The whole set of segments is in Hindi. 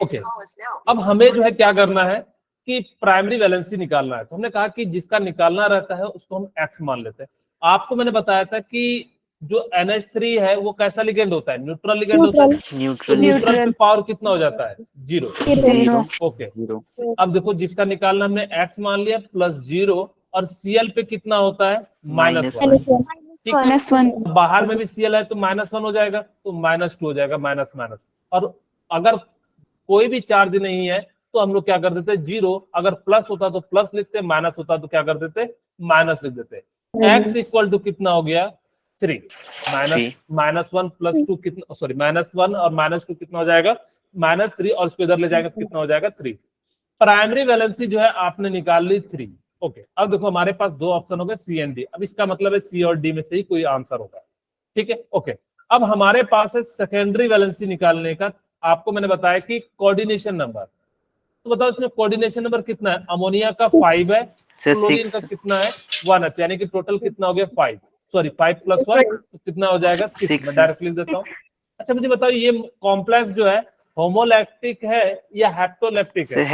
ओके, अब हमें जो है क्या करना है कि प्राइमरी वैलेंसी निकालना है। तो हमने कहा कि जिसका निकालना रहता है उसको हम एक्स मान लेते हैं। आपको मैंने बताया था कि जो NH3 है वो कैसा लिगेंड होता है, न्यूट्रल लिगेंड होता है। तो न्यूट्रल न्यूट्रल पे पावर कितना हो जाता है, 0। जीरो ओके, अब देखो जिसका निकालना हमने एक्स मान लिया प्लस 0, और Cl पे कितना होता है, -1। ठीक है, -1 बाहर में भी Cl है तो -1 हो जाएगा, तो -2 हो जाएगा, माइनस माइनस। और अगर कोई भी चार्ज नहीं है तो हम लोग क्या कर देते, 0। अगर प्लस होता तो प्लस लिखते, माइनस होता तो क्या कर देते, माइनस लिख देते। एक्स इक्वल टू कितना हो गया, 3। -1 प्लस 2 कितना, सॉरी -1 और -2 कितना हो जाएगा, -3, और इसको इधर ले जाएगा कितना हो जाएगा, 3। प्राइमरी वैलेंसी जो है आपने निकाल ली 3। ओके, अब देखो हमारे पास दो ऑप्शन हो गए सी एंड डी। अब इसका मतलब है सी और डी में से ही कोई आंसर होगा। ठीक है, ओके। अब हमारे पास है सेकेंडरी वैलेंसी निकालने का। आपको मैंने बताया कि कोऑर्डिनेशन नंबर, तो बताओ इसमें कोऑर्डिनेशन नंबर कितना है। अमोनिया का 5 है, क्लोरीन का कितना है, 1 है, यानी कि टोटल कितना हो गया 5। सॉरी 5 + 1 तो कितना हो जाएगा 6। मैं डायरेक्ट लिख देता हूँ। अच्छा मुझे बताओ ये कॉम्प्लेक्स जो है होमोलैक्टिक है या हेप्टोलैक्टिक है,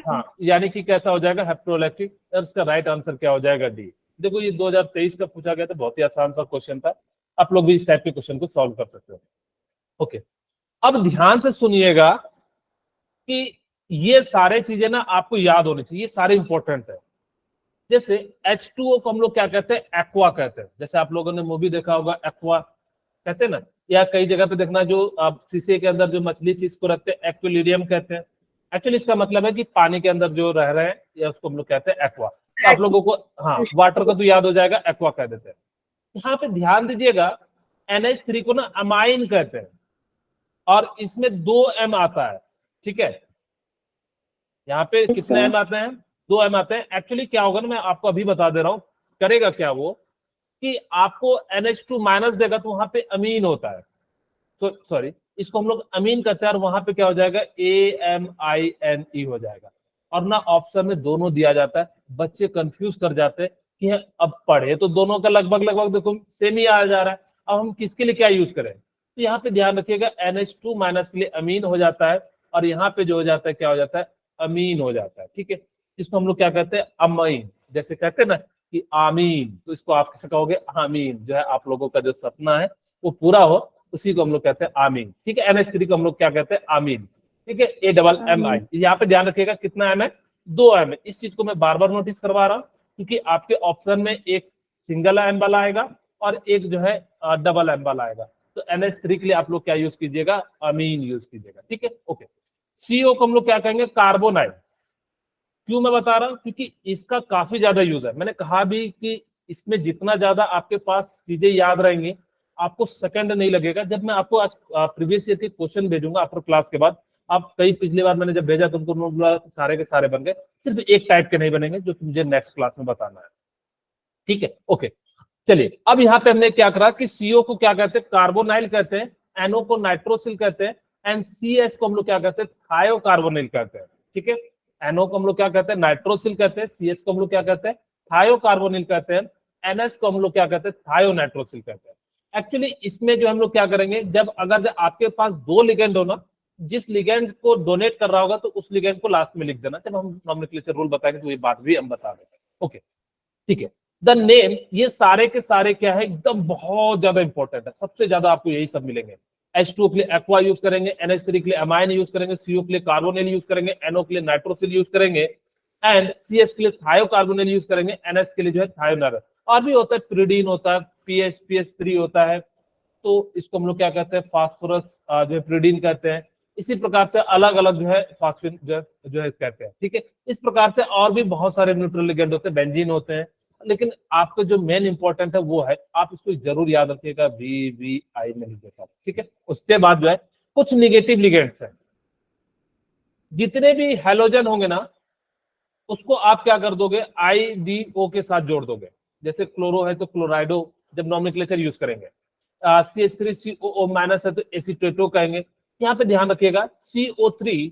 हाँ, यानी कि कैसा हो जाएगा, हेप्टोलैक्टिक। और इसका राइट आंसर क्या हो जाएगा, डी। देखो ये 2023 का पूछा गया था, बहुत ही आसान सा क्वेश्चन था। आप लोग भी इस टाइप के क्वेश्चन को सॉल्व कर सकते हो। ओके, अब ध्यान से सुनिएगा कि ये सारे चीजें ना आपको याद होनी चाहिए, ये सारे इंपॉर्टेंट है। जैसे H2O को हम लोग क्या कहते हैं, एक्वा कहते हैं। जैसे आप लोगों ने मूवी देखा होगा, एक्वा कहते हैं ना, या कई जगह पे देखना जो आप शीशे के अंदर जो मछली थी इसको रखते हैं, एक्वेरियम कहते हैं। एक्चुअली इसका मतलब है कि पानी के अंदर जो रह रहे हैं, या उसको हम लोग कहते हैं एक्वा। तो आप लोगों को हाँ वाटर का तो याद हो जाएगा, एक्वा कह देते हैं। यहाँ पे ध्यान दीजिएगा, NH3 को ना अमाइन कहते हैं, और इसमें 2 M आता है। ठीक है, यहाँ पे कितने M आते हैं, 2 M आते हैं। एक्चुअली क्या होगा ना, मैं आपको अभी बता दे रहा हूँ। करेगा क्या वो कि आपको NH2- देगा तो वहां पे अमीन होता है। तो सॉरी, इसको हम लोग अमीन करते हैं, और वहां पे क्या हो जाएगा, AMINE हो जाएगा। और ना ऑप्शन में दोनों दिया जाता है। बच्चे कंफ्यूज कर जाते हैं कि अब पढ़े तो दोनों का लगभग लगभग देखो सेम ही आ जा रहा है, अब हम किसके लिए क्या यूज करें। तो यहाँ पे ध्यान रखिएगा, NH2- के लिए अमीन हो जाता है, और यहाँ पे जो हो जाता है क्या हो जाता है, अमीन हो जाता है। ठीक है, इसको हम लोग क्या कहते हैं, अमीन। जैसे कहते हैं ना कि आमीन, तो इसको आप क्या कहोगे, आमीन। जो है आप लोगों का जो सपना है वो पूरा हो, उसी को हम लोग कहते हैं आमीन। ठीक है, NH3 को हम लोग क्या कहते हैं, आमीन। ठीक है, AMMI। यहाँ पे ध्यान रखिएगा कितना M है, 2 M है। इस चीज को मैं बार बार नोटिस करवा रहा हूँ, क्योंकि आपके ऑप्शन में एक सिंगल M वाला आएगा और एक जो है डबल M वाला आएगा। तो NH3 के लिए आप लोग क्या यूज कीजिएगा, अमीन यूज कीजिएगा। ठीक है, ओके। CO को हम लोग क्या कहेंगे, कार्बोनाइल। क्यों मैं बता रहा हूं, क्योंकि इसका काफी ज्यादा यूज है। मैंने कहा भी कि इसमें जितना ज्यादा आपके पास चीजें याद रहेंगी, आपको सेकंड नहीं लगेगा। जब मैं आपको आज प्रीवियस ईयर के क्वेश्चन भेजूंगा आफ्टर क्लास के बाद, आप कई पिछली बार मैंने जब भेजा तुमको बोला सारे के सारे बन गए, सिर्फ एक टाइप के नहीं बनेंगे जो मुझे नेक्स्ट क्लास में बताना है। ठीक है, ओके। चलिए, अब यहाँ पे हमने क्या करा कि CO को क्या कहते हैं, कार्बोनाइल कहते हैं, NO को नाइट्रोसिल कहते हैं, एंड CS को हम लोग क्या कहते हैं, थायोकार्बोनिल कहते हैं। ठीक है, NO को हम लोग क्या कहते हैं, नाइट्रोसिल कहते हैं, CS को हम लोग क्या कहते हैं, थायोकार्बोनिल कहते हैं, NS को हम लोग क्या कहते हैं, थायोनाइट्रोसिल कहते हैं। एक्चुअली इसमें जो हम लोग क्या करेंगे, जब अगर आपके पास 2 लिगेंड हो ना, जिस लिगेंड को डोनेट कर रहा होगा तो उस लिगेंड को लास्ट में लिख देना। जब हम नॉमेनक्लेचर रूल बताएंगे तो ये बात भी हम बता देंगे। ओके, ठीक है। द नेम, ये सारे के सारे क्या है, एकदम बहुत ज्यादा इंपॉर्टेंट है। सबसे ज्यादा आपको यही सब मिलेंगे। H2 के लिए एक्वा यूज करेंगे, NH3 के लिए अमाइन यूज करेंगे, CO के लिए कार्बोनिल यूज करेंगे, NO के लिए नाइट्रोसिल यूज करेंगे, एंड CS के लिए थायोकार्बोनिल यूज करेंगे, NS के लिए जो है थायोनाइल। और भी होता है, प्रिडीन होता है, PH3 होता है, तो इसको हम लोग क्या कहते हैं, फास्फोरस जो है प्रिडीन कहते हैं। इसी प्रकार से अलग अलग जो है फास्फिन जो है कहते हैं। ठीक है, इस प्रकार से और भी बहुत सारे न्यूट्रल लिगेंड होते हैं, बेंजीन होते हैं। लेकिन आपको जो मेन इंपॉर्टेंट है वो है, आप इसको जरूर याद रखिएगा, VVI में लिख देता। ठीक है, उसके बाद जो है कुछ निगेटिव लिगेंड्स हैं। जितने भी हैलोजन होंगे ना, उसको आप क्या कर दोगे, IDO के साथ जोड़ दोगे। जैसे क्लोरो है तो क्लोराइडो, जब नॉमेनक्लेचर यूज करेंगे। CH3COO- है तो एसीटेटो कहेंगे। यहाँ पे ध्यान रखिएगा, CO3-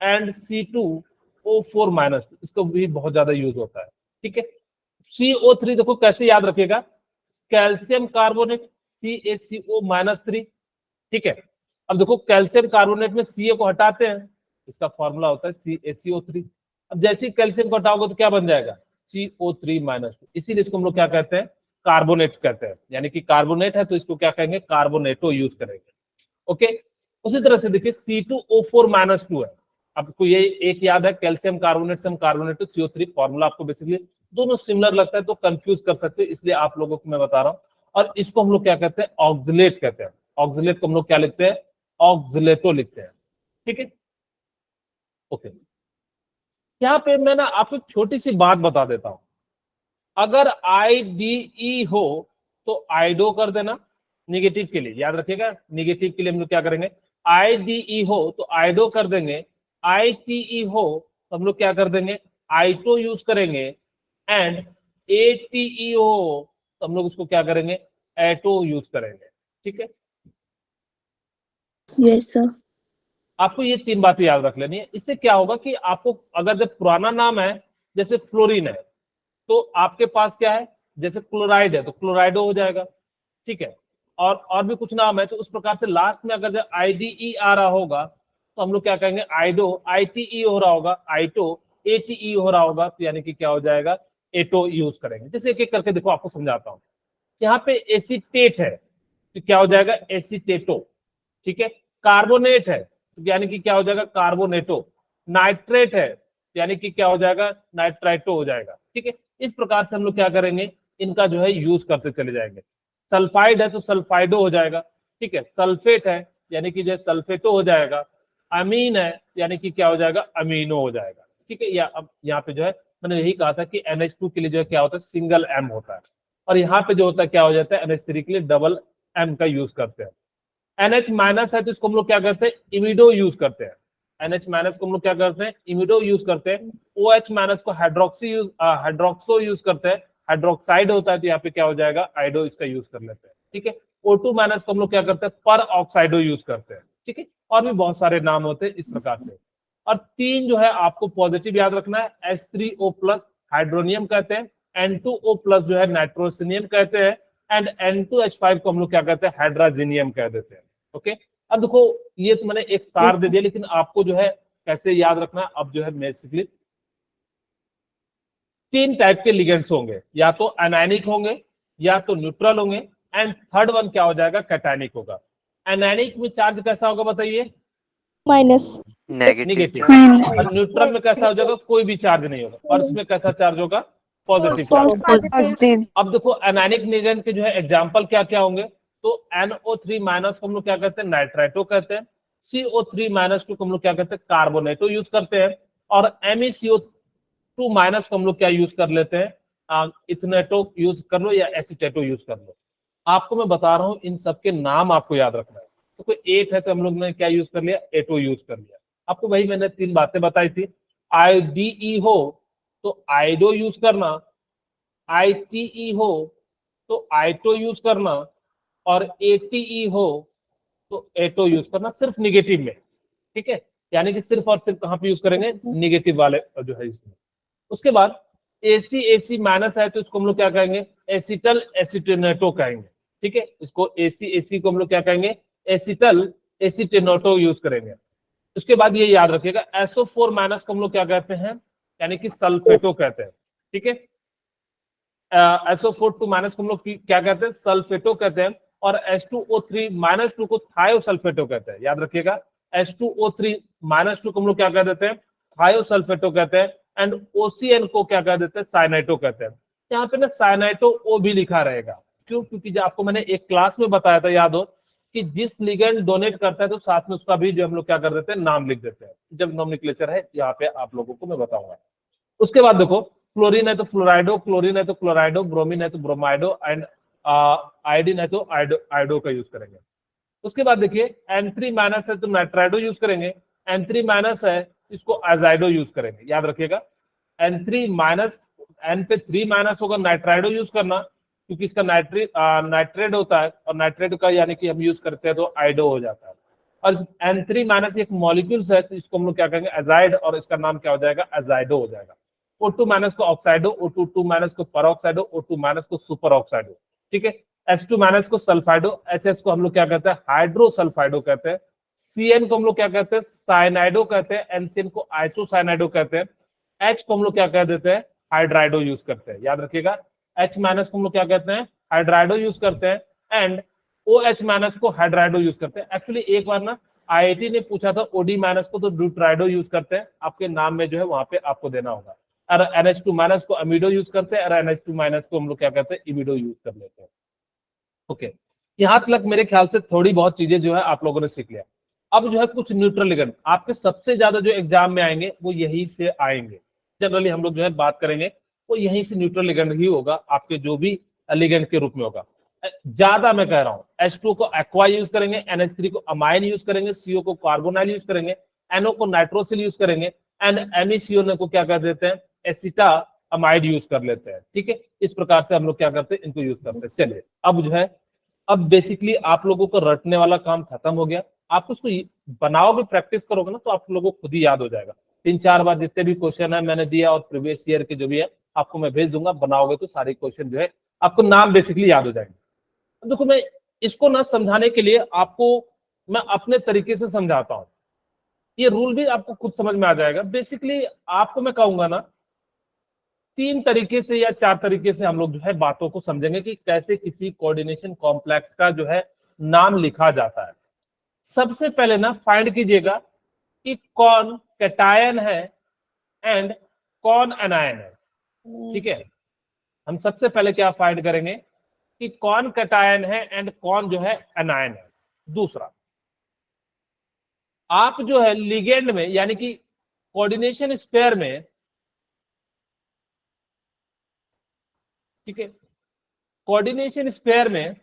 एंड C2O4-, इसको भी बहुत ज्यादा यूज होता है। ठीक है, CO3 देखो कैसे याद रखिएगा, कैल्शियम कार्बोनेट CaCO-3, ठीक है। अब देखो कैल्शियम कार्बोनेट में Ca को हटाते हैं, इसका फॉर्मूला होता है CaCO3। अब जैसे ही कैल्शियम को हटाओगे तो क्या बन जाएगा, CO3-2। इसीलिए इसको हम लोग क्या कहते हैं, कार्बोनेट कहते हैं, यानी कि कार्बोनेट है तो इसको क्या कहेंगे, कार्बोनेटो यूज करेंगे। ओके, उसी तरह से देखिए C2O4-2 है। आपको ये एक याद है, कैल्शियम कार्बोनेट से हम कार्बोनेट CO3, फॉर्मूला आपको बेसिकली दोनों सिमिलर लगता है तो कंफ्यूज कर सकते हो, इसलिए आप लोगों को मैं बता रहा हूं। और इसको हम लोग क्या कहते हैं, ऑक्सिलेट कहते हैं। ऑक्सिलेट को हम लोग क्या लिखते हैं, ऑक्सिलेटो लिखते हैं। ठीक है, ओके। यहाँ पे मैं ना आपको छोटी सी बात बता देता हूं, अगर IDE हो तो आइडो कर देना, निगेटिव के लिए याद रखिएगा, निगेटिव के लिए हम लोग क्या करेंगे, IDE हो तो आइडो कर देंगे, ITE हो तो हम लोग क्या कर देंगे, आइटो यूज करेंगे, एंड ATE हो तो हम लोग उसको क्या करेंगे, एटो यूज करेंगे। ठीक है, यस सर। आपको ये तीन बातें याद रख लेनी है। इससे क्या होगा कि आपको अगर जब पुराना नाम है, जैसे फ्लोरीन है, तो आपके पास क्या है, जैसे क्लोराइड है तो क्लोराइडो हो जाएगा। ठीक है, और भी कुछ नाम है, तो उस प्रकार से लास्ट में अगर IDE आ रहा होगा तो हम लोग क्या कहेंगे, आइडो। ITE हो रहा होगा, आइटो। ATE हो रहा होगा तो यानी कि क्या हो जाएगा, एटो यूज करेंगे। जैसे एक एक करके देखो, आपको समझाता हूं। यहाँ पे एसीटेट है तो क्या हो जाएगा, एसीटेटो। ठीक है, कार्बोनेट है तो यानी कि क्या हो जाएगा, कार्बोनेटो। नाइट्रेट है तो यानी कि क्या हो जाएगा, नाइट्राइटो हो जाएगा। ठीक है, इस प्रकार से हम लोग क्या करेंगे, इनका जो है यूज करते चले जाएंगे। सल्फाइड है तो सल्फाइडो हो जाएगा। ठीक है, सल्फेट है यानी कि जो सल्फेटो हो जाएगा। अमीन है यानी कि क्या हो जाएगा, अमीनो हो जाएगा। ठीक है, या अब यहाँ पे जो है मैंने यही कहा था कि NH2 के लिए जो है क्या होता है, सिंगल M होता है, और यहाँ पे जो होता है क्या हो जाता है, NH3 के लिए डबल M का यूज करते हैं। NH माइनस है तो इसको हम लोग क्या करते हैं, इमिडो यूज करते हैं। NH माइनस को हम लोग क्या करते हैं, इमिडो यूज करते हैं। OH माइनस को हाइड्रोक्सो यूज करते हैं। हाइड्रोक्साइड होता है तो यहाँ पे क्या हो जाएगा, आइडो इसका यूज कर लेते हैं। ठीक है, O2 माइनस को हम लोग क्या करते हैं, पर ऑक्साइडो यूज करते हैं। ठीक है, और भी बहुत सारे नाम होते हैं इस प्रकार से। और तीन जो है आपको पॉजिटिव याद रखना है, H3O प्लस हाइड्रोनियम कहते हैं, N2O प्लस जो है नाइट्रोसिनियम कहते हैं, एंड N2H5 को हम लोग क्या कहते हैं, हाइड्रोजिनियम कह देते हैं। ओके, अब देखो ये तो मैंने एक सार दे दिया, लेकिन आपको जो है कैसे याद रखना है, अब जो है बेसिकली तीन टाइप के लिगेंड्स होंगे, या तो एनायनिक होंगे, या तो न्यूट्रल होंगे, एंड थर्ड वन क्या हो जाएगा, कैटायनिक होगा। एनायनिक में चार्ज कैसा होगा बताइए, माइनस। नेगेटिव। और न्यूट्रल में कैसा हो जाएगा, कोई भी चार्ज नहीं होगा। और इसमें कैसा चार्ज होगा, पॉजिटिव चार्ज। पॉजिटिव। अब देखो एनायनिक लिगेंड के जो है एग्जांपल क्या क्या होंगे, तो NO3 माइनस को हम लोग क्या कहते हैं, नाइट्राइटो कहते हैं। CO3 माइनस को हम लोग क्या कहते हैं, कार्बोनेटो यूज करते हैं। और MECO2 माइनस को हम लोग क्या यूज कर लेते हैं, इथनेटो यूज कर लो या एसीटेटो यूज कर लो। आपको मैं बता रहा हूं, इन सबके नाम आपको याद रखना है। तो कोई एट है तो हम लोग ने क्या यूज कर लिया, एटो यूज कर लिया। आपको वही मैंने तीन बातें बताई थी, IDE हो तो आइडो यूज करना, ITE हो तो आइटो यूज करना, और ATE हो तो एटो यूज करना, सिर्फ निगेटिव में। ठीक है, यानी कि सिर्फ और सिर्फ कहां पे यूज करेंगे, निगेटिव वाले जो है इसमें। उसके बाद AC माइनस है तो इसको हम लोग क्या कहेंगे, एसिटल एसिटेनेटो कहेंगे। ठीक है, इसको AC को हम लोग क्या कहेंगे, एसिटल एसिटेनेटो यूज करेंगे। उसके बाद ये याद रखिएगा, SO4 माइनस को हम लोग क्या कहते हैं, यानी कि सल्फेटो कहते हैं। ठीक है, SO4 माइनस को हम लोग क्या कहते हैं, सल्फेटो कहते हैं। और H2O3 माइनस 2 को थायोसल्फेटो कहते हैं, याद रखिएगा। H2O3 माइनस 2 को हम लोग क्या कह देते हैं, थायोसल्फेटो कहते हैं। एंड OCN को क्या कह देते हैं, साइनाइटो कहते हैं। यहाँ पे ना साइनाइटो O भी लिखा रहेगा, क्यों, क्योंकि जो आपको मैंने एक क्लास में बताया था, याद हो, कि जिस लिगेंड डोनेट करता है तो साथ में उसका भी जो हम लोग क्या कर देते हैं, नाम लिख देते हैं। जब नोमेनक्लेचर है यहाँ पे आप लोगों को मैं बताऊंगा। उसके बाद देखो, फ्लोरीन है तो फ्लोराइडो, क्लोरीन है तो क्लोराइडो, ब्रोमीन है तो ब्रोमाइडो, एंड आयोडीन है तो आइडो का यूज करेंगे। उसके बाद देखिए, N3 माइनस है तो नाइट्राइडो यूज करेंगे। N3 माइनस है इसको एजाइडो यूज करेंगे, याद रखिएगा। N3 माइनस, N पे 3 माइनस होगा, नाइट्राइडो यूज करना, क्योंकि इसका नाइट्रेट होता है, और नाइट्रेट का यानी कि हम यूज करते हैं तो आइडो हो जाता है। और N3 माइनस एक मॉलिक्यूल्स है तो इसको हम लोग क्या कहेंगे, एजाइड, और इसका नाम क्या हो जाएगा, एजाइडो हो जाएगा। O2 माइनस को ऑक्साइडो, O2 माइनस को पर ऑक्साइडो, O2 माइनस को सुपर ऑक्साइडो। ठीक है, H2 माइनस को सल्फाइडो, HS को हम लोग क्या कहते हैं हाइड्रोसल्फाइडो कहते हैं, CN को हम लोग क्या कहते हैं साइनाइडो कहते हैं, NCN को आइसोसाइनाइडो कहते हैं, H को हम लोग क्या कह देते हैं हाइड्राइडो यूज करते हैं, याद रखिएगा H माइनस को हम लोग क्या कहते हैं हाइड्राइडो यूज करते हैं, एंड OH माइनस को हाइड्राइडो यूज करते हैं। एक्चुअली एक बार ना IIT ने पूछा था OD माइनस को तो ड्यूट्राइडो यूज करते हैं, आपके नाम में जो है वहां पे आपको देना होगा। और NH2 माइनस को अमीडो यूज करते हैं, और NH2 माइनस को हम लोग क्या कहते हैं इमिडो यूज कर लेते हैं। ओके, यहां तक मेरे ख्याल से थोड़ी बहुत चीजें जो है आप लोगों ने सीख लिया। अब जो है कुछ न्यूट्रल लिगेंड आपके सबसे ज्यादा जो एग्जाम में आएंगे वो यही से आएंगे, जनरली हम लोग जो है बात करेंगे वो यहीं से न्यूट्रल लिगेंड ही होगा, आपके जो भी लिगेंड के रूप में होगा। ज्यादा मैं कह रहा हूं H2 को एक्वा यूज करेंगे, NH3 को अमाइन यूज करेंगे, CO को कार्बोनाइल यूज करेंगे, NO को नाइट्रोसिल यूज करेंगे, एंड MECO को क्या कर देते हैं एसिटा अमाइड यूज कर लेते हैं। ठीक है, इस प्रकार से हम लोग क्या करते हैं इनको यूज करते हैं। चलिए अब जो है अब बेसिकली आप लोगों को रटने वाला काम खत्म हो गया, आप उसको बनाओगे प्रैक्टिस करोगे ना तो आप लोगों को खुद ही याद हो जाएगा। 3-4 बार जितने भी क्वेश्चन है मैंने दिया और प्रीवियस ईयर के जो भी है आपको मैं भेज दूंगा, बनाओगे तो सारे क्वेश्चन जो है आपको नाम बेसिकली याद हो जाएंगे। देखो मैं इसको ना समझाने के लिए आपको मैं अपने तरीके से समझाता हूं, ये रूल भी आपको खुद समझ में आ जाएगा। बेसिकली आपको मैं कहूंगा ना 3 तरीके से या 4 तरीके से हम लोग जो है बातों को समझेंगे कि कैसे किसी कोऑर्डिनेशन कॉम्प्लेक्स का जो है नाम लिखा जाता है। सबसे पहले ना फाइंड कीजिएगा कि कौन कैटायन है एंड कौन एनायन है। ठीक है, हम सबसे पहले क्या फाइंड करेंगे कि कौन कैटायन है एंड कौन जो है एनायन है। दूसरा, आप जो है लिगेंड में यानी कि कोऑर्डिनेशन स्पेयर में, ठीक है, कोऑर्डिनेशन स्पेयर में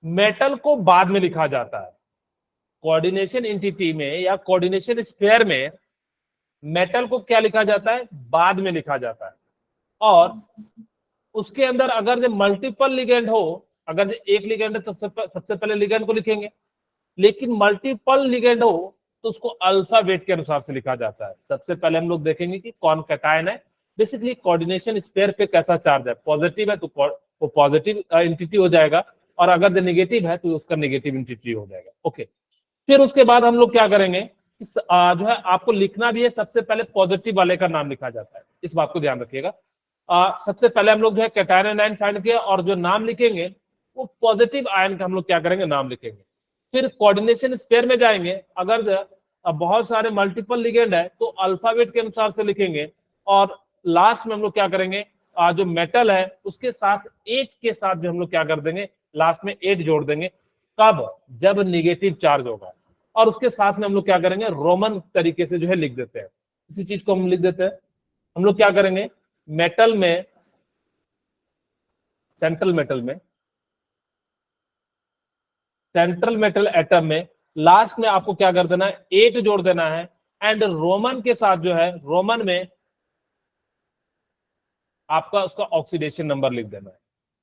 मेटल को बाद में लिखा जाता है। कोऑर्डिनेशन एंटिटी में या कोऑर्डिनेशन स्पेयर में मेटल को क्या लिखा जाता है बाद में लिखा जाता है, और उसके अंदर अगर जो मल्टीपल लिगेंड हो, अगर एक लिगेंड है तो सबसे पहले लिगेंड को लिखेंगे, लेकिन मल्टीपल लिगेंड हो तो उसको अल्फाबेट के अनुसार से लिखा जाता है। सबसे पहले हम लोग देखेंगे कि कौन कैटायन है, बेसिकली कोऑर्डिनेशन स्पेयर पे कैसा चार्ज है, पॉजिटिव है तो वो पॉजिटिव एंटिटी हो जाएगा, और अगर जो नेगेटिव है तो उसका नेगेटिव एंटिटी हो जाएगा। ओके, फिर उसके बाद हम लोग क्या करेंगे जो है आपको लिखना भी है, सबसे पहले पॉजिटिव वाले का नाम लिखा जाता है, इस बात को ध्यान रखिएगा। सबसे पहले हम लोग जो है कैटायन एनायन फाइंड किया, और जो नाम लिखेंगे वो पॉजिटिव आयन का हम लोग क्या करेंगे नाम लिखेंगे। फिर कोऑर्डिनेशन स्पेयर में जाएंगे, अगर बहुत सारे मल्टीपल लिगेंड है तो अल्फाबेट के अनुसार से लिखेंगे, और लास्ट में हम लोग क्या करेंगे जो मेटल है उसके साथ 8 के साथ जो हम लोग क्या कर देंगे लास्ट में 8 जोड़ देंगे। कब? जब निगेटिव चार्ज होगा, और उसके साथ में हम लोग क्या करेंगे रोमन तरीके से जो है लिख देते हैं। इसी चीज को हम लिख देते हैं, हम लोग क्या करेंगे मेटल में, सेंट्रल मेटल एटम में लास्ट में आपको क्या कर देना है 8 जोड़ देना है, एंड रोमन के साथ जो है रोमन में आपका उसका ऑक्सीडेशन नंबर लिख देना है,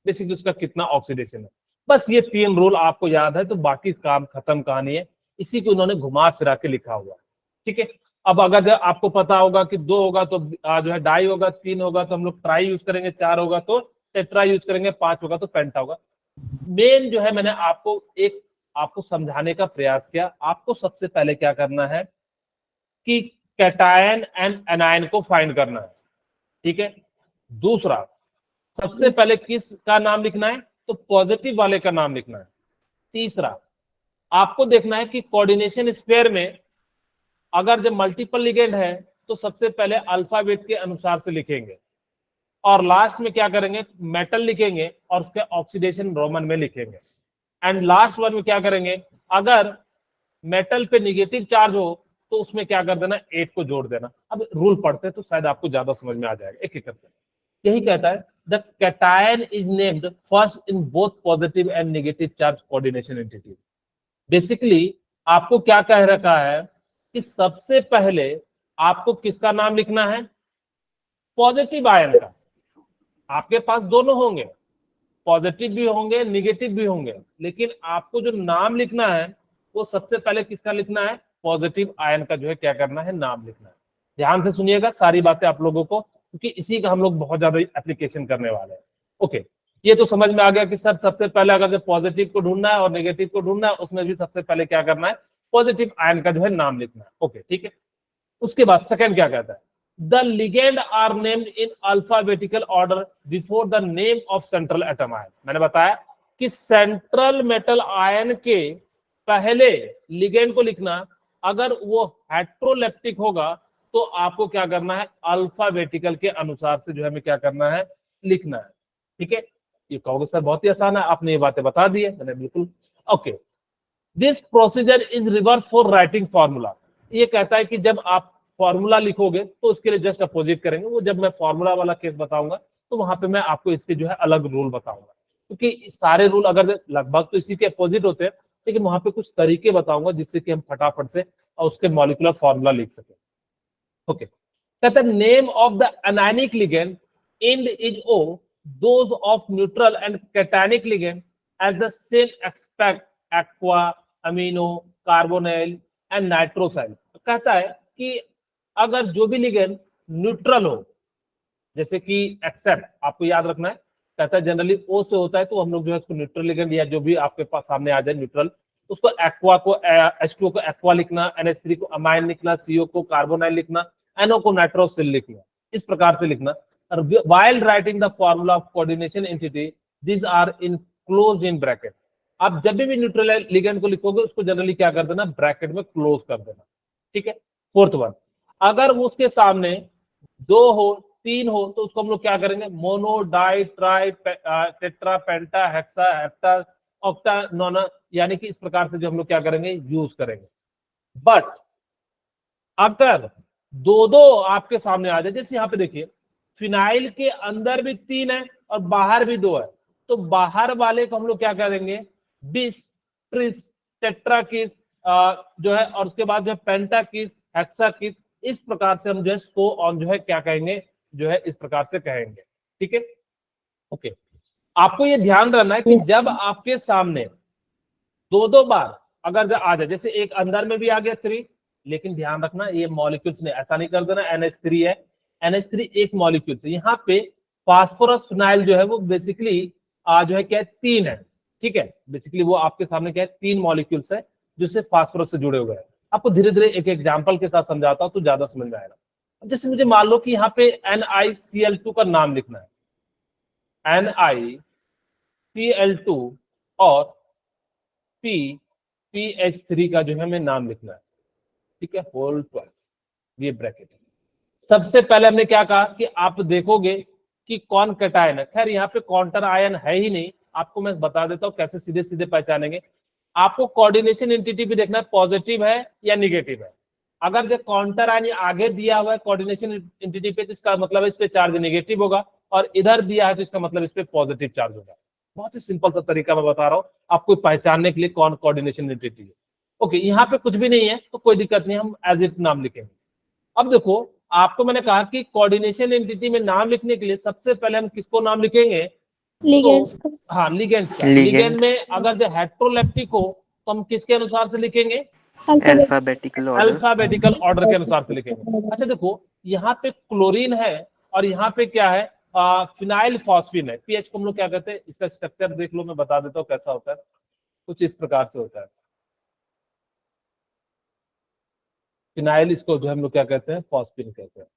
बेसिकली उसका कितना ऑक्सीडेशन है। बस ये 3 रूल आपको याद है तो बाकी काम खत्म कहानी है, इसी को उन्होंने घुमा फिरा के लिखा हुआ है। ठीक है, अब अगर आपको पता होगा कि 2 होगा तो जो है डाई होगा, 3 होगा तो हम लोग ट्राई यूज करेंगे, 4 होगा तो टेट्रा यूज करेंगे, 5 होगा तो पेंटा होगा। मेन जो है मैंने आपको समझाने का प्रयास किया। आपको सबसे पहले क्या करना है कि कैटायन एंड एनायन को फाइंड करना है। ठीक है, दूसरा सबसे पहले किस का नाम लिखना है तो पॉजिटिव वाले का नाम लिखना है। तीसरा आपको देखना है कि कोऑर्डिनेशन स्पेयर में अगर जब मल्टीपल लिगेंड है तो सबसे पहले अल्फाबेट के अनुसार से लिखेंगे, और लास्ट में क्या करेंगे मेटल लिखेंगे और उसके ऑक्सीडेशन रोमन में लिखेंगे, एंड लास्ट वन में क्या करेंगे अगर मेटल पे निगेटिव चार्ज हो तो उसमें क्या कर देना 8 को जोड़ देना। अब रूल पढ़ते हैं तो शायद आपको ज्यादा समझ में आ जाएगा, एक एक करके। यही कहता है the cation is named first in both positive and negative charge coordination entity. Basically आपको क्या कह रखा है कि सबसे पहले आपको किसका नाम लिखना है पॉजिटिव आयन का। आपके पास दोनों होंगे, पॉजिटिव भी होंगे निगेटिव भी होंगे, लेकिन आपको जो नाम लिखना है वो सबसे पहले किसका लिखना है पॉजिटिव आयन का जो है क्या करना है नाम लिखना है। ध्यान से सुनिएगा सारी बातें आप लोगों को, क्योंकि इसी का हम लोग बहुत ज्यादा एप्लीकेशन करने वाले हैं। ओके, ये तो समझ में आ गया कि सर सबसे पहले अगर जो पॉजिटिव को ढूंढना है और नेगेटिव को ढूंढना है, उसमें भी सबसे पहले क्या करना है, पॉजिटिव आयन का जो है नाम लिखना है। ओके ठीक है। उसके बाद सेकंड क्या कहता है, the ligand are named in alphabetical order before the name of central atom ion. मैंने बताया कि सेंट्रल मेटल आयन के पहले लिगेंड को लिखना, अगर वो हेट्रोलेप्टिक होगा तो आपको क्या करना है, अल्फाबेटिकल के अनुसार से जो है हमें क्या करना है, लिखना है। ठीक है, ये कहोगे सर बहुत ही आसान है, आपने ये बातें बता दी है। मैंने बिल्कुल okay. This procedure is reverse for writing formula. ये कहता है कि जब आप फॉर्मूला लिखोगे तो उसके लिए जस्ट अपोजिट करेंगे। वो जब मैं फॉर्मूला वाला केस बताऊंगा तो वहां पे मैं आपको इसके जो है अलग रूल बताऊंगा, क्योंकि सारे रूल अगर लगभग तो इसी के अपोजिट होते हैं, लेकिन वहां पे कुछ तरीके बताऊंगा जिससे कि हम फटाफट से उसके मॉलिक्यूलर फॉर्मूला लिख सके। ओके, कहता है name of the anionic ligand and is O, those of neutral and cationic ligand as the same expect aqua, amino, carbonyl and nitrosyl. कहता है कि अगर जो भी लिगेंड न्यूट्रल हो, जैसे कि एक्सेप्ट, आपको याद रखना है, कहता है जनरली ओ से होता है तो हम लोग जो है उसको न्यूट्रल लिगेंड, या जो भी आपके पास सामने आ जाए न्यूट्रल, उसको एक्वा को H2O को एक्वा लिखना, NH3 को अमाइन लिखना, CO को कार्बोनाइल लिखना, NO को नाइट्रोसिल लिखना, इस प्रकार से लिखना। While writing the formula of coordination entity, these are enclosed in bracket। आप जब भी न्यूट्रल लिगेंड को लिखोगे उसको जनरली क्या कर देना, ब्रैकेट में क्लोज कर देना। ठीक है। फोर्थ वन, अगर उसके सामने 2 हो, 3 हो तो उसको हम लोग क्या करेंगे, मोनो, डाई, ट्राई, टेट्रा, पेंटा, हेक्सा, हेप्टा, ऑक्टा, नोना, यानी कि इस प्रकार से जो हम लोग क्या करेंगे, यूज करेंगे। बट अगर 2-2 आपके सामने आ जाए, जैसे यहाँ पे देखिए फिनाइल के अंदर भी 3 है और बाहर भी 2 है, तो बाहर वाले को हम लोग क्या करेंगे, बिस, ट्रिस, टेट्रा किस जो है, और उसके बाद जो है पेंटा किस, हेक्सा किस, इस प्रकार से हम जो है सो ऑन जो है क्या कहेंगे, जो है इस प्रकार से कहेंगे। ठीक है। ओके, आपको ये ध्यान रखना है कि जब आपके सामने 2-2 बार अगर आ जाए, जैसे एक अंदर में भी आ गया 3, लेकिन ध्यान रखना ये मॉलिक्यूल्स ने ऐसा नहीं कर देना NH3 है, NH3 एक मॉलिक्यूल से, यहाँ पे फास्फोरस फिनाइल जो है वो बेसिकली जो है क्या है, 3 है। ठीक है, बेसिकली वो आपके सामने क्या है, 3 मॉलिक्यूल्स है जो सिर्फ फास्फोरस से जुड़े हुए हैं। आपको धीरे धीरे एक एग्जाम्पल के साथ समझाता हूं तो ज्यादा समझ में आएगा। जैसे मुझे मान लो कि यहाँ पे NiCl2 का नाम लिखना है, NiCl2 और PH3 का जो है हमें नाम लिखना है। ठीक है, होल ट्वाइस, ये ब्रैकेट है। सबसे पहले हमने क्या कहा कि आप देखोगे कि कौन कैटायन है। खैर यहाँ पे काउंटर आयन है ही नहीं, आपको मैं बता देता हूं कैसे सीधे सीधे पहचानेंगे। आपको कोऑर्डिनेशन एंटिटी भी देखना है, पॉजिटिव है या निगेटिव है। अगर जो काउंटर आयन आगे दिया हुआ है कोऑर्डिनेशन एंटिटी पे, तो इसका मतलब है इस पे चार्ज नेगेटिव होगा, और इधर दिया है तो इसका मतलब इस पे पॉजिटिव चार्ज होगा। बहुत ही सिंपल सा तरीका मैं बता रहा हूं आपको पहचानने के लिए कौन कोऑर्डिनेशन एंटिटी है। ओके, यहाँ पे कुछ भी नहीं है तो कोई दिक्कत नहीं, हम एज इट नाम लिखेंगे। अब देखो, आपको मैंने कहा कि कोऑर्डिनेशन एंटिटी में नाम लिखने के लिए सबसे पहले हम किसको नाम लिखेंगे, लिगेंड्स तो हाँ लिगेंड का। लिगेंड में अगर जो हेट्रोलेप्टिक हो तो हम किसके अनुसार से लिखेंगे, अल्फाबेटिकल ऑर्डर के अनुसार से लिखेंगे। अच्छा देखो, यहाँ पे क्लोरीन है और यहाँ पे क्या है, फिनाइल फॉस्फिन है। पीएच को हम लोग क्या कहते हैं, इसका स्ट्रक्चर देख लो, मैं बता देता हूँ कैसा होता है। कुछ इस प्रकार से होता है। फिनाइल, इसको जो हम लोग क्या कहते हैं, फॉस्फिन कहते हैं।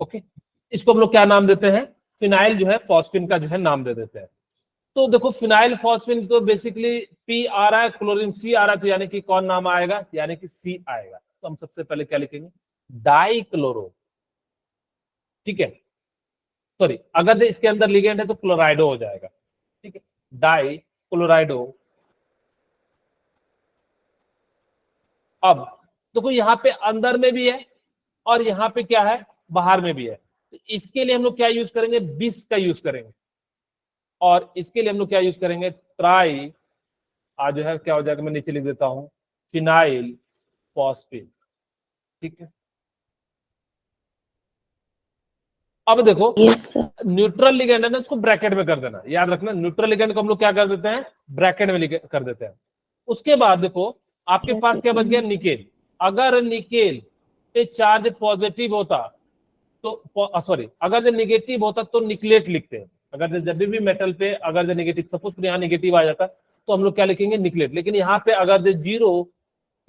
ओके, इसको हम लोग क्या नाम देते हैं, फिनाइल जो है फॉस्फिन का जो है नाम दे देते हैं। तो देखो फिनाइल फॉस्फिन तो बेसिकली पी आ रहा है, क्लोरीन सी आ रहा है, तो यानी कि कौन नाम आएगा, यानी कि सी आएगा। तो हम सबसे पहले क्या लिखेंगे, डाई क्लोरो। ठीक है, सॉरी, अगर इसके अंदर लिगेंड है तो क्लोराइडो हो जाएगा। ठीक है, डाई क्लोराइडो। अब देखो यहाँ पे अंदर में भी है और यहाँ पे क्या है, बाहर में भी है। तो इसके लिए हम लोग क्या यूज करेंगे, बिस का यूज करेंगे, और इसके लिए हम लोग क्या यूज करेंगे, ट्राई जो है क्या हो जाएगा, मैं नीचे लिख देता हूं, फिनाइल फॉस्फिन। ठीक है, अब देखो न्यूट्रल लिगेंड है ना, उसको ब्रैकेट में कर देना, याद रखना न्यूट्रल लिगेंड को हम लोग क्या कर देते हैं, ब्रैकेट में कर देते हैं। उसके बाद देखो आपके पास क्या बच गया, निकेल। अगर निकेल पे चार्ज पॉजिटिव होता तो सॉरी, अगर जो निगेटिव होता तो निकलेट लिखते हैं। अगर जब भी मेटल पे अगर जो नेगेटिव, सपोज यहाँ नेगेटिव आ जाता तो हम लोग क्या लिखेंगे, निकलेट। लेकिन यहाँ पे अगर जो जीरो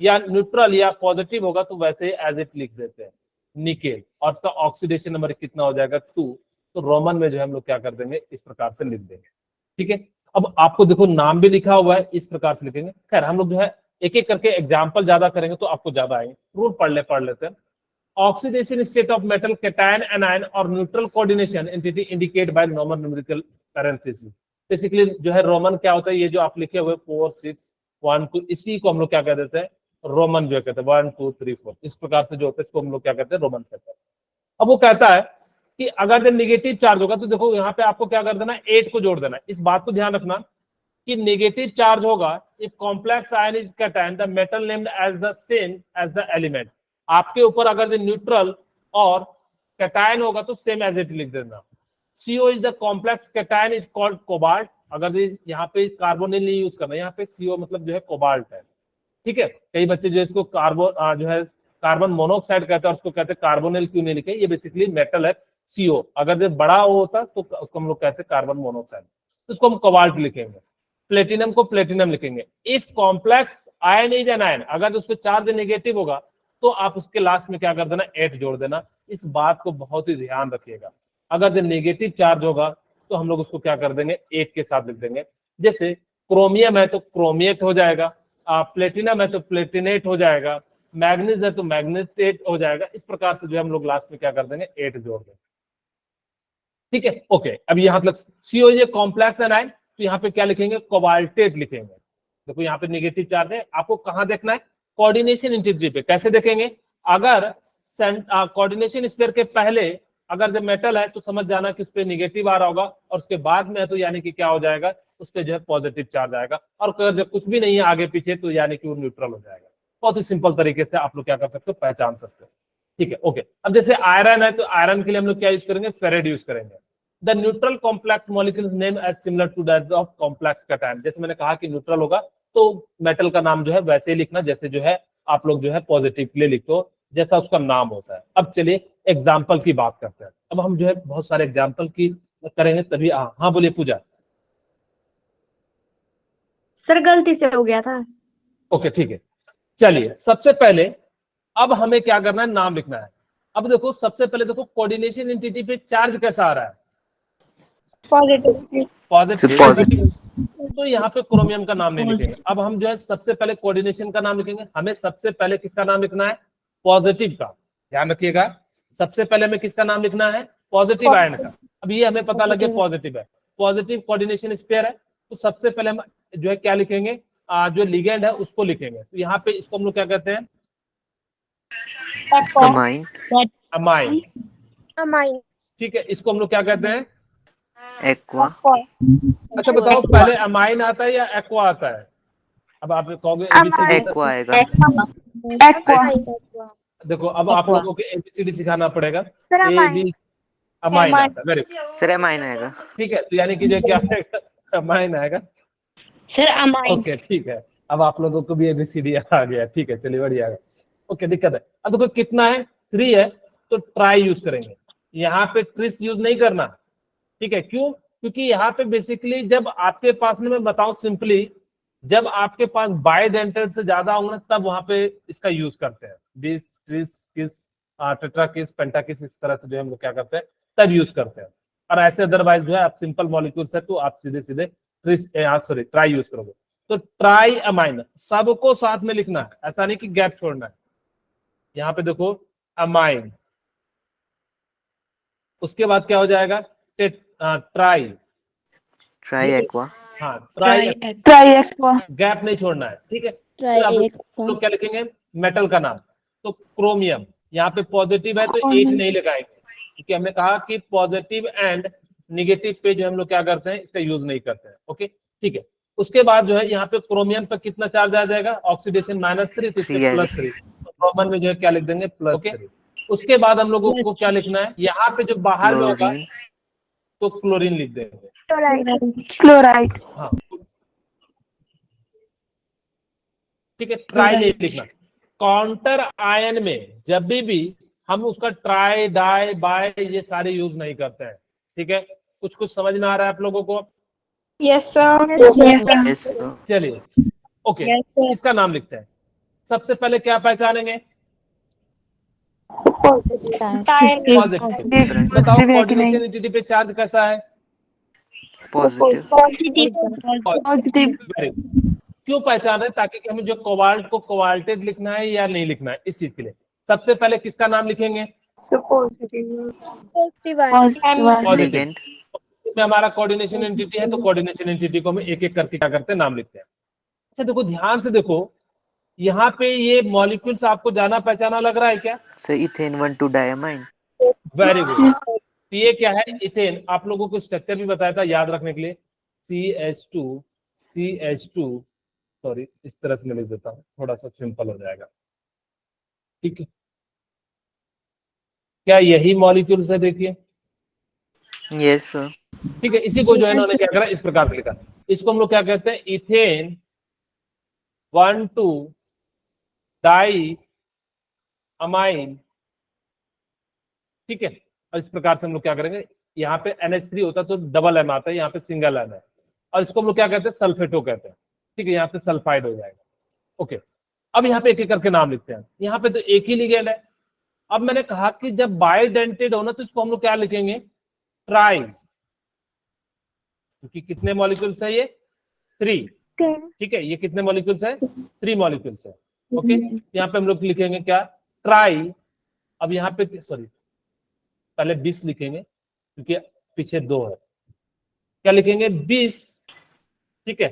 या न्यूट्रल या पॉजिटिव होगा तो वैसे एज इट लिख देते हैं, निकेल। और उसका ऑक्सीडेशन नंबर कितना हो जाएगा, 2। तो रोमन में जो है हम लोग क्या कर देंगे, इस प्रकार से लिख देंगे। ठीक है, अब आपको देखो नाम भी लिखा हुआ है, इस प्रकार से लिखेंगे। खैर हम लोग जो है एक एक करके एग्जाम्पल ज्यादा करेंगे तो आपको ज्यादा आएंगे। रूल पढ़ लेते हैं। Oxidation state of metal, cation, anion और neutral coordination entity indicate by Roman numerical parenthesis. Basically जो है रोमन क्या होता है, ये जो आप लिखे हुए 4 6 1 2, इसी को हम लोग क्या कह देते हैं, रोमन जो कहते हैं 1 2 3 4, इस प्रकार से जो होता है इसको हम लोग क्या कहते हैं, रोमन कहते हैं। अब वो कहता है कि अगर जब नेगेटिव चार्ज होगा तो देखो यहाँ पे आपको क्या कर देना, 8 को जोड़ देना। इस बात को ध्यान रखना कि नेगेटिव चार्ज होगा if complex ion is cation the metal named as the same as the element. आपके ऊपर अगर जो न्यूट्रल और कैटायन होगा तो सेम एज इट लिख देना। CO is the complex cation is called cobalt. अगर यहाँ पे कार्बोनिल नहीं यूज करना, यहाँ पे CO मतलब जो है कोबाल्ट है। ठीक है, कई बच्चे जो इसको जो है कार्बन मोनोऑक्साइड कहते हैं और उसको कहते हैं कार्बोनिल क्यों नहीं लिखे, ये बेसिकली मेटल है CO। अगर जब बड़ा होता तो उसको हम लोग कहते हैं कार्बन मोनोऑक्साइड, तो उसको हम कोबाल्ट लिखेंगे। प्लेटिनम को प्लेटिनम लिखेंगे। If complex ion is an ion, अगर उस पर चार्ज नेगेटिव होगा तो आप उसके लास्ट में क्या कर देना, 8 जोड़ देना। इस बात को बहुत ही ध्यान रखिएगा, अगर जो नेगेटिव चार्ज होगा तो हम लोग उसको क्या कर देंगे, 8 के साथ लिख देंगे। जैसे क्रोमियम है तो क्रोमिएट हो जाएगा, प्लेटिनम है तो प्लेटिनेट हो जाएगा, मैग्नीज है तो मैग्नेटेट हो जाएगा। इस प्रकार से जो है हम लोग लास्ट में क्या कर देंगे, 8 जोड़ देंगे। ठीक है, ओके। अब यहाँ तक CO ये कॉम्प्लेक्स एनायन, तो यहाँ पे क्या लिखेंगे, कोबाल्टेट लिखेंगे। देखो यहाँ पे नेगेटिव चार्ज है, आपको कहाँ देखना है, कोऑर्डिनेशन इंटीग्रिटी पे। कैसे देखेंगे, अगर कोऑर्डिनेशन स्फीयर के पहले अगर जब मेटल है तो समझ जाना कि उस पर निगेटिव आ रहा होगा, और उसके बाद में है तो यानी कि क्या हो जाएगा, उस पर जो है पॉजिटिव चार्ज आएगा। और अगर जब कुछ भी नहीं है आगे पीछे तो यानी कि वो न्यूट्रल हो जाएगा। बहुत ही सिंपल तरीके से आप लोग क्या कर सकते हो, पहचान सकते हो। ठीक है, ओके। अब जैसे आयरन है तो आयरन के लिए हम लोग क्या यूज करेंगे, फेरेड यूज करेंगे। The neutral complex molecules name as similar to that of complex cation. जैसे मैंने कहा कि न्यूट्रल होगा तो मेटल का नाम जो है वैसे ही लिखना जैसे जो है आप लोग जो है पॉजिटिव के लिए लिखो, जैसा उसका नाम होता है। अब चलिए एग्जाम्पल की बात करते हैं। अब हम जो है बहुत सारे एग्जाम्पल की करेंगे तभी। हाँ बोलिए पूजा। सर गलती से हो गया था। ओके ठीक है, चलिए सबसे पहले अब हमें क्या करना है, नाम लिखना है। अब देखो सबसे पहले देखो कोऑर्डिनेशन एंटिटी पे चार्ज कैसा आ रहा है, पॉजिटिव। पॉजिटिव। तो यहाँ पे क्रोमियम का नाम नहीं लिखेंगे। अब हम जो है सबसे पहले कोऑर्डिनेशन का नाम लिखेंगे। हमें सबसे पहले किसका नाम लिखना है, पॉजिटिव का। ध्यान रखिएगा, सबसे पहले हमें किसका नाम लिखना है, पॉजिटिव आयन का। अब ये हमें पता लगे पॉजिटिव है, पॉजिटिव कोऑर्डिनेशन स्पेयर है। तो सबसे पहले हम जो है क्या लिखेंगे, जो लिगेंड है उसको लिखेंगे। तो यहाँ पे इसको हम लोग क्या कहते हैं, अमाइन, अमाइन। अमाइन। ठीक है, इसको हम लोग क्या कहते हैं, एक्वा। अच्छा बताओ पहले अमाइन आता है या एक्वा आता है। अब आप कहोगे एक्वा आएगा। देखो अब आप लोगों को ABCD सिखाना पड़ेगा। A B अमाइन आता है, वेरी सर अमाइन आएगा। ठीक है। तो यानी कि जो क्या आएगा, अमाइन आएगा सर अमाइन। ओके ठीक है, अब आप लोगों को भी ABCD आ गया। ठीक है चलिए बढ़िया। ओके दिक्कत है, अब देखो कितना है, 3 है तो ट्राई यूज करेंगे। यहाँ पे ट्रिस यूज नहीं करना। ठीक है, क्यों, क्योंकि यहाँ पे बेसिकली जब आपके पास में, मैं बताऊं सिंपली, जब आपके पास बाइडेंटेड से ज्यादा होंगे तब वहां पे इसका यूज करते हैं। बिस, ट्रिस, किस, टेट्रा किस, पेंटा किस, इस तरह से जो हम लोग क्या करते हैं तब यूज करते हैं। और ऐसे अदरवाइज जो है आप सिंपल मॉलिक्यूल्स है तो आप सीधे सीधे ट्राई यूज करोगे। तो ट्राई अमाइन सबको साथ में लिखना है, ऐसा नहीं कि गैप छोड़ना है। यहाँ पे देखो अमाइन, उसके बाद क्या हो जाएगा, ट्राई, ट्राई एक्वा। हाँ ट्राई एक्वा। गैप नहीं छोड़ना है। ठीक है, तो अब लोग क्या लिखेंगे, मेटल का नाम। तो क्रोमियम, यहाँ पे पॉजिटिव है तो 8 नहीं लगाएंगे, क्योंकि हमने कहा कि पॉजिटिव एंड निगेटिव पे जो हम लोग क्या करते हैं, इसका यूज नहीं करते हैं। ओके ठीक है, उसके बाद जो है यहाँ पे क्रोमियम पर कितना चार्ज आ जाएगा, ऑक्सीडेशन -3, तो इसके +3। तो क्रोमन में जो है क्या लिख देंगे, +3। उसके बाद हम लोगों को क्या लिखना है, यहाँ पे जो बाहर में होगा तो क्लोरीन लिख देंगे, क्लोराइड। हाँ ठीक है। ट्राई नहीं लिखना। काउंटर आयन में जब भी हम उसका ट्राई, डाई, बाय ये सारे यूज नहीं करते हैं। ठीक है, कुछ कुछ समझ में आ रहा है आप लोगों को? Yes, sir. Yes, sir. चलिए, ओके, Yes, sir. इसका नाम लिखते हैं। सबसे पहले क्या पहचानेंगे? Time. पॉजिटिव। बताओ कोऑर्डिनेशन एंटिटी पे चार्ज कैसा है? Positive. Positive. Very good. क्यों पहचान रहे? ताकि कि हमें जो कोबाल्ट को कोबाल्टेड लिखना है या नहीं लिखना है, इस चीज के लिए सबसे पहले किसका नाम लिखेंगे? Positive. पॉजिटिव। Ligand. में हमारा कोऑर्डिनेशन एंटिटी है, तो कोऑर्डिनेशन एंटिटी को हम एक एक करके क्या करते हैं, नाम लिखते हैं। अच्छा देखो, ध्यान से देखो, यहाँ पे ये मॉलिक्यूल्स आपको जाना पहचाना लग रहा है क्या? So ethane 1,2-diamine. Very good. तो ये क्या है? इथेन। आप लोगों को स्ट्रक्चर भी बताया था याद रखने के लिए, CH2 सॉरी, इस तरह से मैं लिख देता हूँ, थोड़ा सा सिंपल हो जाएगा। ठीक है, क्या यही मॉलिक्यूल्स है? देखिए, Yes, sir. ठीक है, इसी को जो है इन्होंने क्या करा, इस प्रकार से लिखा। इसको हम लोग क्या कहते हैं? इथेन 1,2-डाई अमाइन। ठीक है, और इस प्रकार से हम लोग क्या करेंगे, यहाँ पे NH3 होता है तो डबल M आता है, यहाँ पे सिंगल M है, और इसको हम लोग क्या कहते हैं? सल्फेटो कहते हैं। ठीक है, यहाँ पे सल्फाइड हो जाएगा। ओके, अब यहाँ पे एक एक करके नाम लिखते हैं। यहाँ पे तो एक ही लिगेंड है। अब मैंने कहा कि जब बाइडेंटेड होना तो इसको हम लोग क्या लिखेंगे? ट्राई, क्योंकि कितने मॉलिक्यूल्स है ये? 3। ठीक है, ये कितने मॉलिक्यूल्स है? 3 मॉलिक्यूल्स है। ओके, यहाँ पे हम लोग लिखेंगे क्या? ट्राई। अब यहाँ पे सॉरी, पहले 20 लिखेंगे क्योंकि पीछे 2 है। क्या लिखेंगे? 20। ठीक है,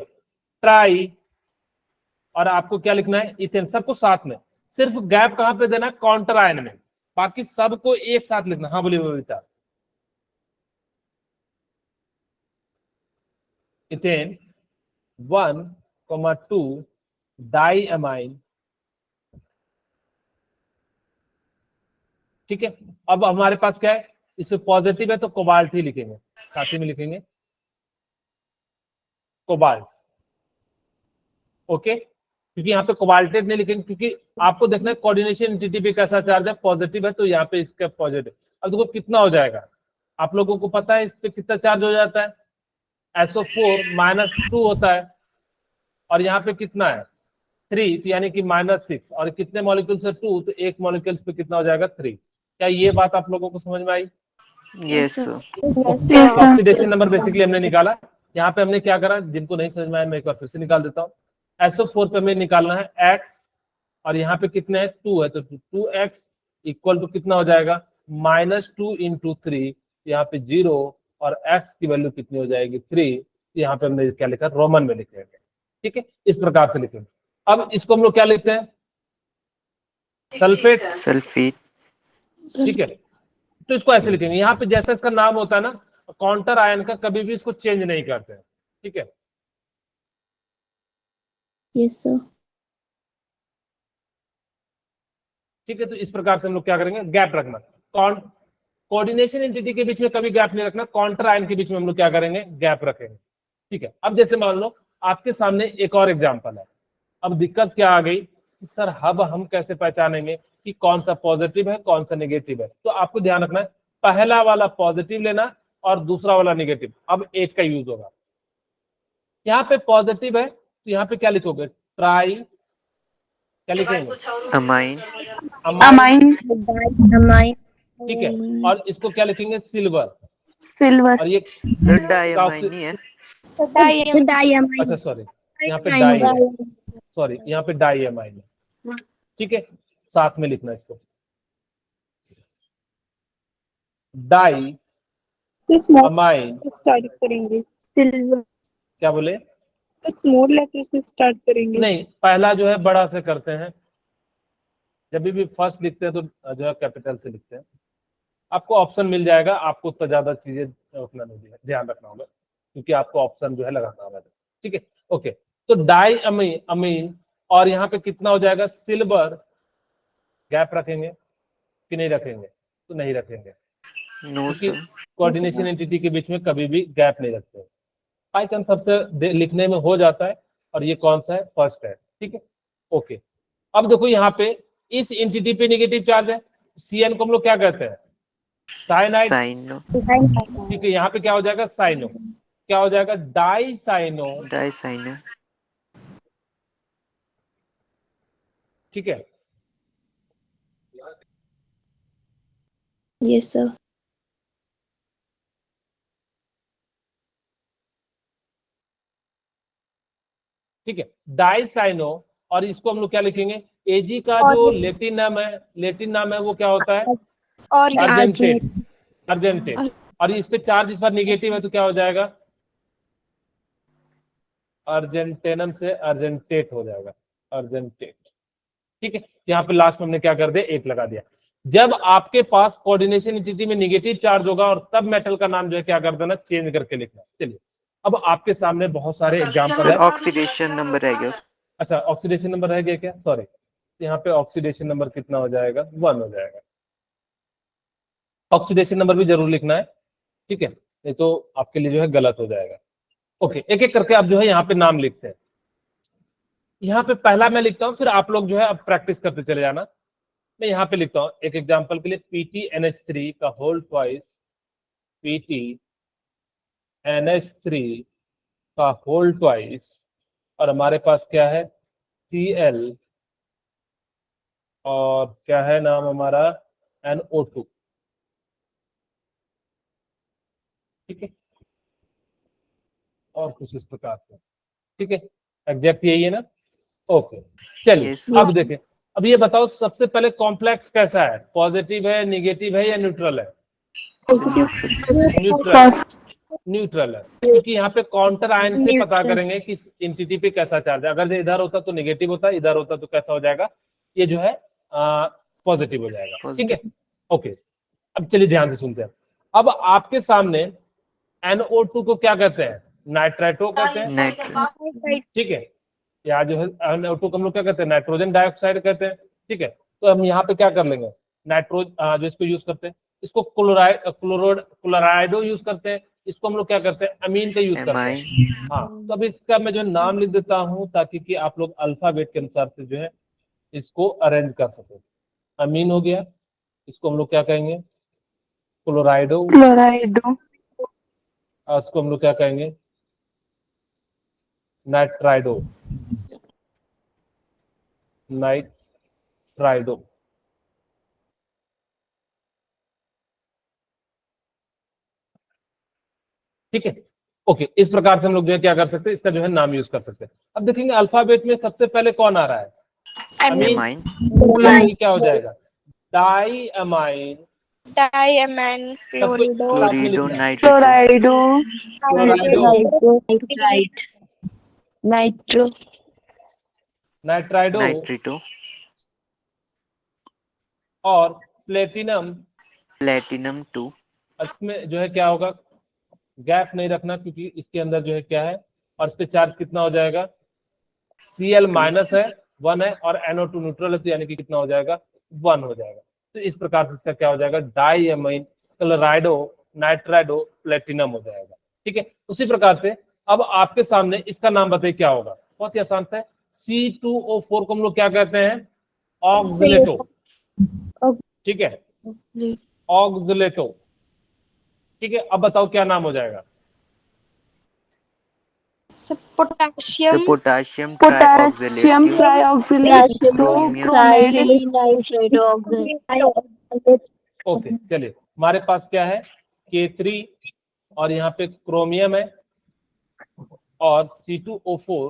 ट्राई, और आपको क्या लिखना है? इथेन। सबको साथ में, सिर्फ गैप कहां पे देना है? काउंटर आयन में, बाकी सबको एक साथ लिखना। हाँ बोलिए बबीता। Ethane 1,2 diamine. ठीक है, अब हमारे पास क्या है? इसमें पॉजिटिव है तो कोबाल्ट ही लिखेंगे, साथ ही में लिखेंगे कोबाल्ट। ओके, क्योंकि यहाँ पे कोबाल्टेड नहीं लिखेंगे, क्योंकि आपको देखना है कोऑर्डिनेशन एंटिटी पे कैसा चार्ज है। पॉजिटिव है तो यहाँ पे इसका पॉजिटिव। अब देखो कितना हो जाएगा, आप लोगों को पता है इस पे कितना चार्ज हो जाता है? SO4 -2 होता है, और यहाँ पे कितना है? 3, तो यानी कि -6, और कितने मॉलिक्यूल से? 2, तो एक मॉलिक्यूल्स पे कितना हो जाएगा? 3। क्या ये बात आप लोगों को समझ में आई? Yes, sir. Oxidation number basically हमने निकाला। यहाँ पे हमने क्या करा, जिनको नहीं समझ में आया मैं एक बार फिर से निकाल देता हूँ। SO4 पे हमें निकालना है X, और यहाँ पे कितने है? 2 है, तो 2X इक्वल टू कितना हो जाएगा? -2 × 3, यहाँ पे 0, और X की वैल्यू कितनी हो जाएगी? 3। यहाँ पे हमने क्या लिखा? रोमन में लिखेंगे। ठीक है, इस प्रकार से लिखेंगे। अब इसको हम लोग क्या लिखते हैं? सल्फेट। Sulfate. ठीक है, तो इसको ऐसे लिखेंगे। यहाँ पे जैसा इसका नाम होता है ना, काउंटर आयन का, कभी भी इसको चेंज नहीं करते हैं। ठीक है, Yes, sir. ठीक है, तो इस प्रकार से हम लोग क्या करेंगे? गैप रखना। कोऑर्डिनेशन एंटिटी के बीच में कभी गैप नहीं रखना, काउंटर आयन के बीच में हम लोग क्या करेंगे? गैप रखेंगे। ठीक है, अब जैसे मान लो आपके सामने एक और एग्जांपल है। अब दिक्कत क्या आ गई कि सर अब हम कैसे पहचानेंगे कि कौन सा पॉजिटिव है, कौन सा नेगेटिव है? तो आपको ध्यान रखना है, पहला वाला पॉजिटिव लेना और दूसरा वाला नेगेटिव। अब 8 का यूज होगा। यहाँ पे पॉजिटिव है तो यहाँ पे क्या लिखोगे? ट्राई, क्या लिखेंगे? Amine. अमाइन। Amine. ठीक है, और इसको क्या लिखेंगे? सिल्वर। Silver. और ये Sir, diamine नहीं है. Diamine. अच्छा सॉरी, यहाँ पे डाई है, सॉरी यहाँ पे डाई अमाइन है। ठीक है, साथ में लिखना इसको, डाई अमाइन। स्टार्ट करेंगे सिल्वर। क्या बोले? स्मॉल लेटर से स्टार्ट करेंगे। नहीं, पहला जो है बड़ा से करते हैं, जब भी फर्स्ट लिखते हैं तो जो है कैपिटल से लिखते हैं। आपको ऑप्शन मिल जाएगा, आपको तो ज्यादा चीजें रखना नहीं, ध्यान रखना होगा, क्योंकि आपको ऑप्शन जो है लगाना होगा। ठीक है, ओके, तो डाई अमीन अमीन, और यहाँ पे कितना हो जाएगा? सिल्वर। गैप रखेंगे कि नहीं रखेंगे? तो नहीं रखेंगे, No, क्योंकि sir. कोऑर्डिनेशन एंटिटी के बीच में कभी भी गैप नहीं रखते। बाई चांस सबसे लिखने में हो जाता है, और ये कौन सा है? फर्स्ट है। ठीक है, ओके, अब देखो यहाँ पे इस एंटिटी पे नेगेटिव चार्ज है, CN को हम लोग क्या कहते हैं? साइनाइड। साइनो ठीक है, यहाँ पे क्या हो जाएगा? साइनो। क्या हो जाएगा? डाइसाइनो। डाइसाइनो ठीक है, Yes, sir. ठीक है, डाइसाइनो। और इसको हम लोग क्या लिखेंगे? एजी का जो लेटिन नाम है वो क्या होता है? और अर्जेंटेट। अर्जेंटेट। और इस पे चार्ज इस बार निगेटिव है तो क्या हो जाएगा? अर्जेंटेनम से अर्जेंटेट हो जाएगा, अर्जेंटेट। ठीक है, यहाँ पे लास्ट में हमने क्या कर दिया? एक लगा दिया। जब आपके पास कोऑर्डिनेशन एंटिटी में निगेटिव चार्ज होगा और तब मेटल का नाम जो है क्या कर देना? चेंज करके लिखना। चलिए, अब आपके सामने बहुत सारे एग्जांपल है। ऑक्सीडेशन नंबर रह गया। अच्छा, ऑक्सीडेशन नंबर रह गया क्या? सॉरी, यहाँ पे ऑक्सीडेशन नंबर कितना हो जाएगा? 1 हो जाएगा। ऑक्सीडेशन नंबर भी जरूर लिखना है, ठीक है, नहीं तो आपके लिए जो है गलत हो जाएगा। ओके, एक एक करके आप जो है यहाँ पे नाम लिखते हैं। यहाँ पे पहला मैं लिखता हूँ, फिर आप लोग जो है अब प्रैक्टिस करते चले जाना। मैं यहाँ पे लिखता हूँ एक एग्जांपल के लिए, PTNH3 का होल ट्वाइस, PTNH3 का होल ट्वाइस, और हमारे पास क्या है? Cl, और क्या है नाम हमारा? NO2। ठीक है, और कुछ इस प्रकार से। ठीक है, एग्जैक्ट यही है ना? ओके, चलिए Yes. अब देखें। अब ये बताओ सबसे पहले कॉम्प्लेक्स कैसा है? पॉजिटिव है, नेगेटिव है, या न्यूट्रल है? न्यूट्रल। न्यूट्रल है, क्योंकि यहाँ पे काउंटर आयन से पता करेंगे कि एंटिटी पे कैसा चार्ज है। अगर इधर होता तो नेगेटिव होता, इधर होता तो कैसा हो जाएगा? ये जो है पॉजिटिव हो जाएगा। ठीक है, ओके। अब चलिए ध्यान से सुनते हैं। अब आपके सामने NO2 को क्या कहते हैं? नाइट्राइटो कहते हैं। नाइट्रो ठीक है, या जो है NO2 को हम लोग क्या कहते हैं? नाइट्रोजन डाइऑक्साइड कहते हैं। ठीक है, तो हम यहाँ पे क्या कर लेंगे? जो इसको यूज करते हैं, इसको क्लोराइडो यूज करते हैं। इसको हम लोग क्या करते हैं? अमीन का यूज करते हैं। हाँ, तो अब इसका मैं जो नाम लिख देता हूँ ताकि कि आप लोग अल्फाबेट के अनुसार से जो है इसको अरेंज कर सके। अमीन हो गया, इसको हम लोग क्या कहेंगे? क्लोराइडो। और इसको हम लोग क्या कहेंगे? नाइट्राइडो। नाइट्राइडो। ठीक है, ओके। इस प्रकार से हम लोग जो है क्या कर सकते हैं? इसका जो है नाम यूज कर सकते हैं। अब देखेंगे अल्फाबेट में सबसे पहले कौन आ रहा है? अमीन। एमाइन यानी क्या हो जाएगा? Die amine. diamine, सबको साथ में क्लोरिडो लिखना है। नाइट्रो क्लोराइडो, nitro, नाइट्राइडो, नाइट्रिटो और प्लेटिनम। प्लेटिनम 2 इसमें जो है क्या होगा? गैप नहीं रखना, क्योंकि इसके अंदर जो है क्या है? और इस पे चार्ज कितना हो जाएगा? Cl माइनस है, 1 है, और NO2 न्यूट्रल है, तो यानी कि कितना हो जाएगा? 1 हो जाएगा। तो इस प्रकार से इसका क्या हो जाएगा? डाईअमाइन क्लोराइडो नाइट्राइडो प्लेटिनम हो जाएगा। ठीक है, उसी प्रकार से अब आपके सामने इसका नाम बताइए क्या होगा? बहुत ही आसान सा है। C2O4 को हम लोग क्या कहते हैं? ऑक्सिलेटो। ठीक है, ऑक्सिलेटो। ठीक है, अब बताओ क्या नाम हो जाएगा? potassium, पोटाशियम ट्राइऑक्सिलेट ओके, चलिए, हमारे पास क्या है? K3, और यहाँ पे क्रोमियम है, और C2O4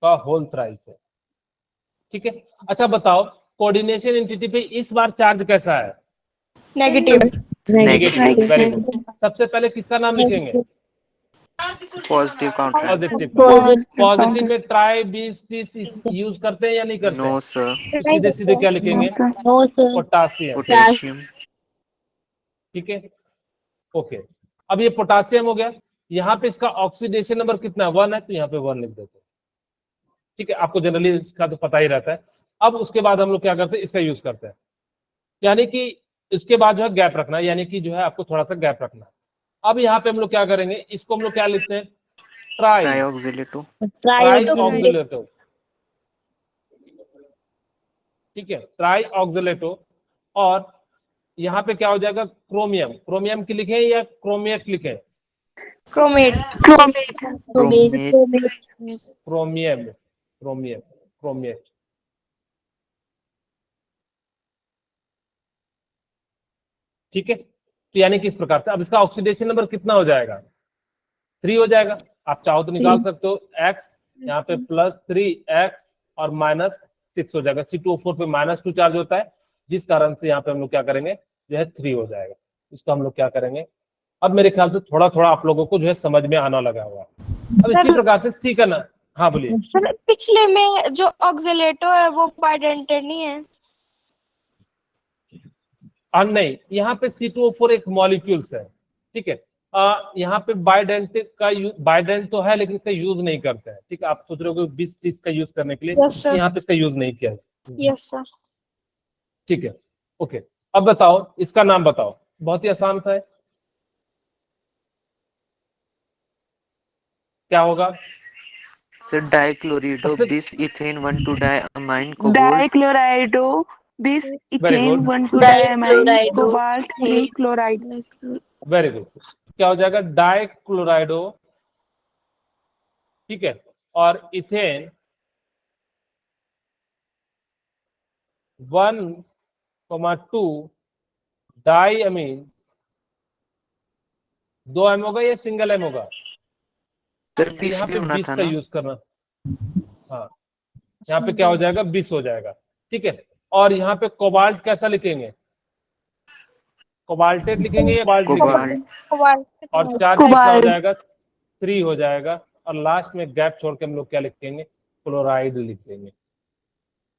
का होल थ्राइस है। ठीक है, अच्छा बताओ कोऑर्डिनेशन एंटिटी पे इस बार चार्ज कैसा है? negative, negative. Very good. सबसे पहले किसका नाम लिखेंगे? पॉजिटिव काउंटर पॉजिटिव में ट्राई 20 यूज करते हैं या नहीं करते? नो सर तो सीधे सीधे क्या लिखेंगे? पोटासियम। पोटेशियम ठीक है, ओके। अब ये पोटासियम हो गया। यहाँ पे इसका ऑक्सीडेशन नंबर कितना है? 1 है, तो यहाँ पे 1 लिख देते हैं। ठीक है, आपको जनरली इसका तो पता ही रहता है। अब उसके बाद हम लोग क्या करते हैं? इसका यूज करते हैं, यानी कि इसके बाद जो है गैप रखना, यानी कि जो है आपको थोड़ा सा गैप रखना। अब यहाँ पे हम लोग क्या करेंगे? इसको हम लोग क्या लिखते हैं? ट्राइऑक्सिलेटो। ठीक ठीक है, ट्राई ऑक्जेलेटो। और यहाँ पे क्या हो जाएगा, क्रोमियम। क्रोमियम की लिखें या क्रोमियट लिखें? Chromate. Chromate. Chromium, chromium, chromate. ठीक है, तो यानी कि इस प्रकार से अब इसका ऑक्सीडेशन नंबर कितना हो जाएगा, 3 हो जाएगा। आप चाहो तो निकाल सकते हो, x यहाँ पे +3x और -6 हो जाएगा। C2O4 पे -2 चार्ज होता है, जिस कारण से यहाँ पे हम लोग क्या करेंगे, जो है 3 हो जाएगा। इसको हम लोग क्या करेंगे, अब मेरे ख्याल से थोड़ा थोड़ा आप लोगों को जो है समझ में आना लगा हुआ। अब इसी सर- प्रकार से सी का ना, हाँ बोलिए। सर पिछले में जो ऑक्सीलेटो है वो बाइडेंटेड नहीं है। नहीं, यहाँ पे C2O4 एक मॉलिक्यूल्स है, ठीक है। यहाँ पे बाइडेंट का बाइडेंट तो है लेकिन इसका यूज नहीं करते हैं, ठीक है। आप सोच रहे हो 20-30 का यूज करने के लिए, यस सर, यहाँ पे इसका यूज नहीं किया है। Yes sir. ठीक है, ओके। अब बताओ इसका नाम बताओ, बहुत ही आसान सा है, क्या होगा? Sir, dichlorido सबसे bis ethane 1,2-diamine cobalt. डाइक्लोराइडो बिस Very ethane good. 1,2-diamine cobalt 3 chloride. Very good. क्या हो जाएगा, डाइक्लोराइडो, ठीक है, और इथेन 1,2 डाइअमीन। 2 एम होगा या सिंगल एम होगा? Sir, bis यहाँ भी पे होना 20 था का ना? यूज करना। हाँ, यहाँ पे क्या हो जाएगा, 20 हो जाएगा, ठीक है। और यहाँ पे कोबाल्ट कैसा लिखेंगे, कोबाल्टेट लिखेंगे या कोबाल्ट लिखेंगे? Cobalt. और चार्ज कितना हो कोबाल्ट। जाएगा, 3 हो जाएगा। और लास्ट में गैप छोड़ के हम लोग क्या लिखेंगे, क्लोराइड लिखेंगे,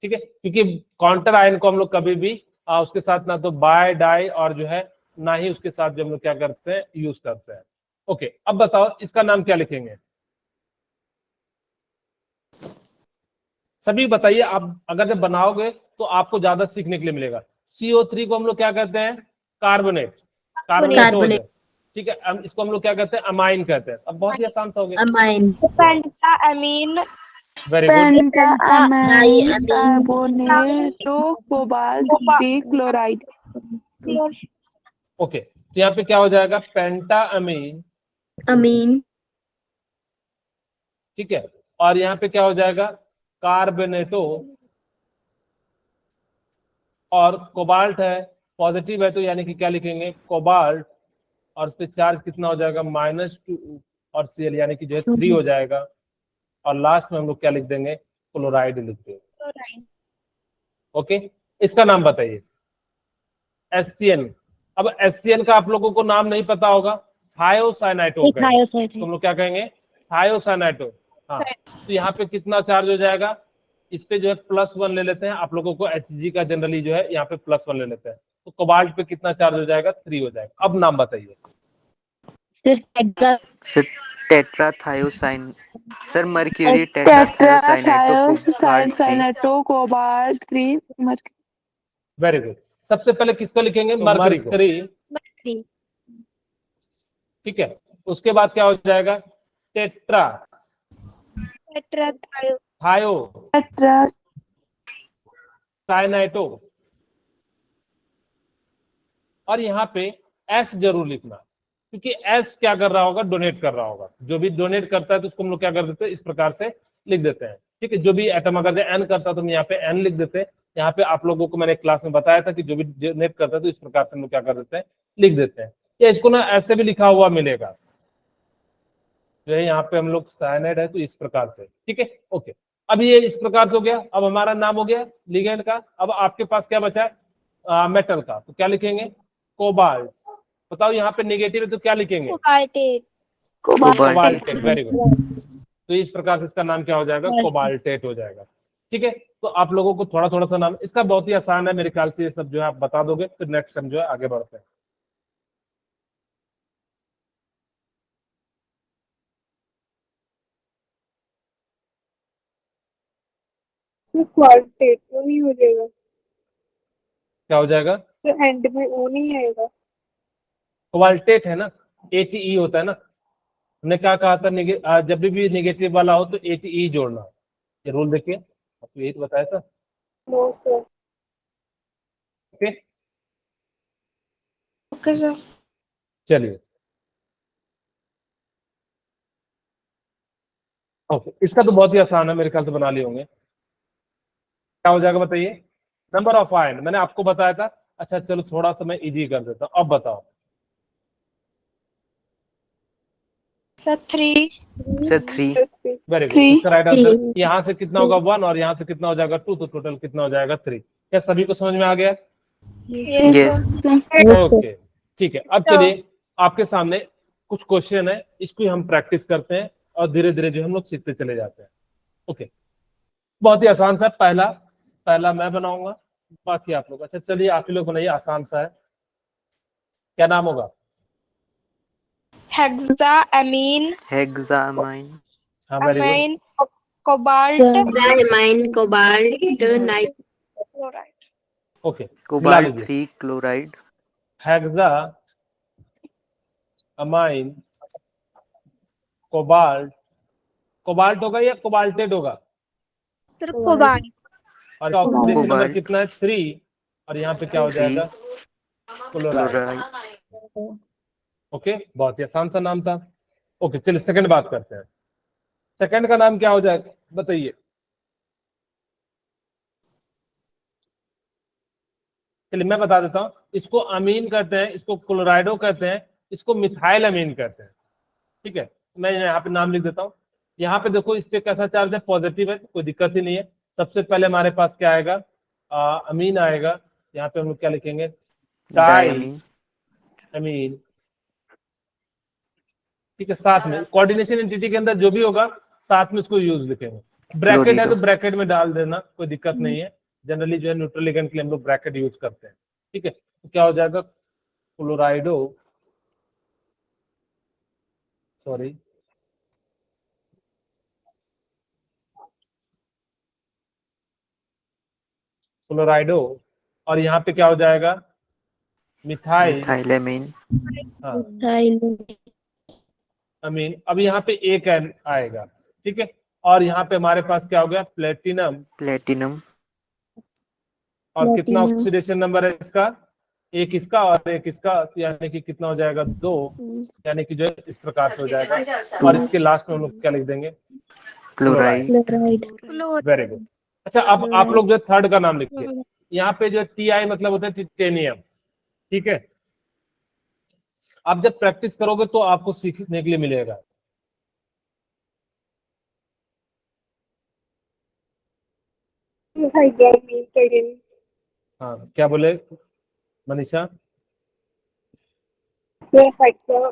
ठीक है। क्योंकि काउंटर आयन को हम लोग कभी भी उसके साथ ना तो बाय डाई और जो है ना ही उसके साथ जो हम लोग क्या करते हैं, यूज करते हैं। ओके, अब बताओ इसका नाम क्या लिखेंगे, सभी बताइए। आप अगर जब बनाओगे तो आपको ज्यादा सीखने के लिए मिलेगा। CO3 को हम लोग क्या कहते हैं, कार्बोनेट, कार्बोनेट, ठीक है। इसको हम लोग क्या कहते हैं, अमाइन कहते हैं। अब बहुत ही आसान सा हो गया। Amine, pentaammine, very good, pentaammine carbonato cobalt dichloride. Okay. तो यहाँ पे क्या हो जाएगा, पेंटाअमीन, अमीन, ठीक है। और यहाँ पे क्या हो जाएगा, कार्बोनेटो। और कोबाल्ट है, पॉजिटिव है, तो यानी कि क्या लिखेंगे, कोबाल्ट। और उस पे चार्ज कितना हो जाएगा, -2 और Cl, यानी कि जो है 3 हो जाएगा। और लास्ट में हम लोग क्या लिख देंगे, क्लोराइड लिख देंगे। ओके, इसका नाम बताइए, HCN। अब HCN का आप लोगों को नाम नहीं पता होगा, थायोसाइनाइटो तो हम लोग क्या कहेंगे, थायोसाइनाइटो। हाँ, तो यहाँ पे कितना चार्ज हो जाएगा, इस पे जो है +1 ले लेते हैं। आप लोगों को Hg का जनरली जो है यहाँ पे +1 ले लेते हैं। तो कोबाल्ट पे कितना चार्ज हो जाएगा, 3 हो जाएगा। अब नाम बताइए। Sir, tetrathiocyane. Sir, mercury tetrathiocyanato cobalt 3. Tetrathiocyanato cobalt 3 very good. सबसे पहले किसको लिखेंगे, मरकरी, ठीक है। उसके बाद क्या हो जाएगा, टेट्रा थायो टेट्रा साइनाइटो। और यहाँ पे S जरूर लिखना, क्योंकि S क्या कर रहा होगा, डोनेट कर रहा होगा। जो भी डोनेट करता है तो उसको हम लोग क्या कर देते हैं, इस प्रकार से लिख देते हैं, ठीक है। जो भी एटम अगर N करता है तो हम यहाँ पे N लिख देते हैं। यहाँ पे आप लोगों को मैंने क्लास में बताया था कि जो भी डोनेट करता है तो इस प्रकार से हम लोग क्या कर देते हैं, लिख देते हैं। या इसको ना ऐसे भी लिखा हुआ मिलेगा, जो है यहाँ पे हम लोग साइनाइड है तो इस प्रकार से, ठीक है। ओके, अब ये इस प्रकार से हो गया। अब हमारा नाम हो गया लिगेंड का। अब आपके पास क्या बचा है, मेटल का, तो क्या लिखेंगे, कोबाल्ट। बताओ यहाँ पे नेगेटिव है तो क्या लिखेंगे, कोबाल्टेट। Very good. तो इस प्रकार से इसका नाम क्या हो जाएगा, कोबाल्टेट हो जाएगा, ठीक है। तो आप लोगों को थोड़ा थोड़ा सा नाम इसका बहुत ही आसान है, मेरे ख्याल से ये सब जो है आप बता दोगे, फिर नेक्स्ट टाइम जो है आगे बढ़ते हैं। क्वार्टेट वो नहीं हो जाएगा, क्या हो जाएगा, तो एंड में वो नहीं आएगा। कोबाल्टेट है ना, ATE होता है ना। हमने क्या कहा था, जब भी नेगेटिव वाला हो तो ATE जोड़ना। ये रूल देखिए, आपको यही तो बताया था। No sir, okay okay sir. चलिए ओके, इसका तो बहुत ही आसान है, मेरे ख्याल से बना लिए होंगे। क्या हो जाएगा बताइए? नंबर ऑफ आयन मैंने आपको बताया था। अच्छा चलो थोड़ा सा मैं इजी कर देता हूँ, अब बताओ। Sir 3। Sir 3. Very good, Three. इसका राइट आंसर यहाँ से कितना होगा 1 और यहाँ से कितना हो जाएगा 2, तो टोटल कितना हो जाएगा 3। क्या सभी को समझ में आ गया? Yes Yes. सर। ओके ठीक है, अब चलिए आपके सामने कुछ क्वेश्चन है, इसको हम प्रैक्टिस करते हैं और धीरे धीरे जो हम लोग सीखते चले जाते हैं। ओके बहुत ही आसान सा, पहला पहला मैं बनाऊंगा, बाकी आप लोग। अच्छा चलिए आप ही लोग बनाइए, आसान सा है। क्या नाम होगा? Hexaammine Hexamine. हाँ very good. Amine cobalt Hexamine, cobalt, nitrate. Chloride. Okay मिला Cobalt लीजिए। 3 chloride. Hexaammine cobalt, cobalt होगा या कोबाल्टेड होगा? Sir cobalt. और ऑक्सीडेशन नंबर Cobalt कितना है 3, और यहाँ पे क्या हो 3 जाएगा क्लोराइड। chloride. ओके बहुत ही आसान सा नाम था। ओके चलिए सेकंड बात करते हैं। सेकंड का नाम क्या हो जाएगा बताइए? चलिए मैं बता देता हूँ, इसको अमीन कहते हैं, इसको क्लोराइडो कहते हैं, इसको मिथाइल अमीन कहते हैं। ठीक है मैं यहाँ पे नाम लिख देता हूँ। यहाँ पे देखो इस पे कैसा चार्ज है, पॉजिटिव है, कोई दिक्कत ही नहीं है। सबसे पहले हमारे पास क्या आएगा? अमीन आएगा। यहाँ पे हम लोग क्या लिखेंगे? Di Diamine. अमीन। ठीक है साथ में कोऑर्डिनेशन एंटिटी के अंदर जो भी होगा साथ में उसको यूज लिखेंगे। ब्रैकेट है तो Chlorido. ब्रैकेट में डाल देना, कोई दिक्कत नहीं है। जनरली जो है न्यूट्रल लिगेंड के लिए हम लोग ब्रैकेट यूज करते हैं। ठीक है तो क्या हो जाएगा? क्लोराइडो, सॉरी क्लोराइडो, और यहाँ पे क्या हो जाएगा? Methyl Methylamine. हाँ अमीन। अब यहाँ पे एक एन आएगा। ठीक है और यहाँ पे हमारे पास क्या हो गया? प्लेटिनम। Platinum. और कितना ऑक्सीडेशन नंबर है इसका? एक इसका और एक इसका, यानी कि कितना हो जाएगा 2, यानी कि जो है इस प्रकार से हो जाएगा। और इसके लास्ट में हम लोग क्या लिख देंगे? Chloride. Very good. अच्छा अब आप लोग जो थर्ड का नाम लिखिए। यहाँ पे जो TI मतलब होता है टिटेनियम। ठीक है आप जब प्रैक्टिस करोगे तो आपको सीखने के लिए मिलेगा। हाँ क्या बोले Manisha? Hexa aqua.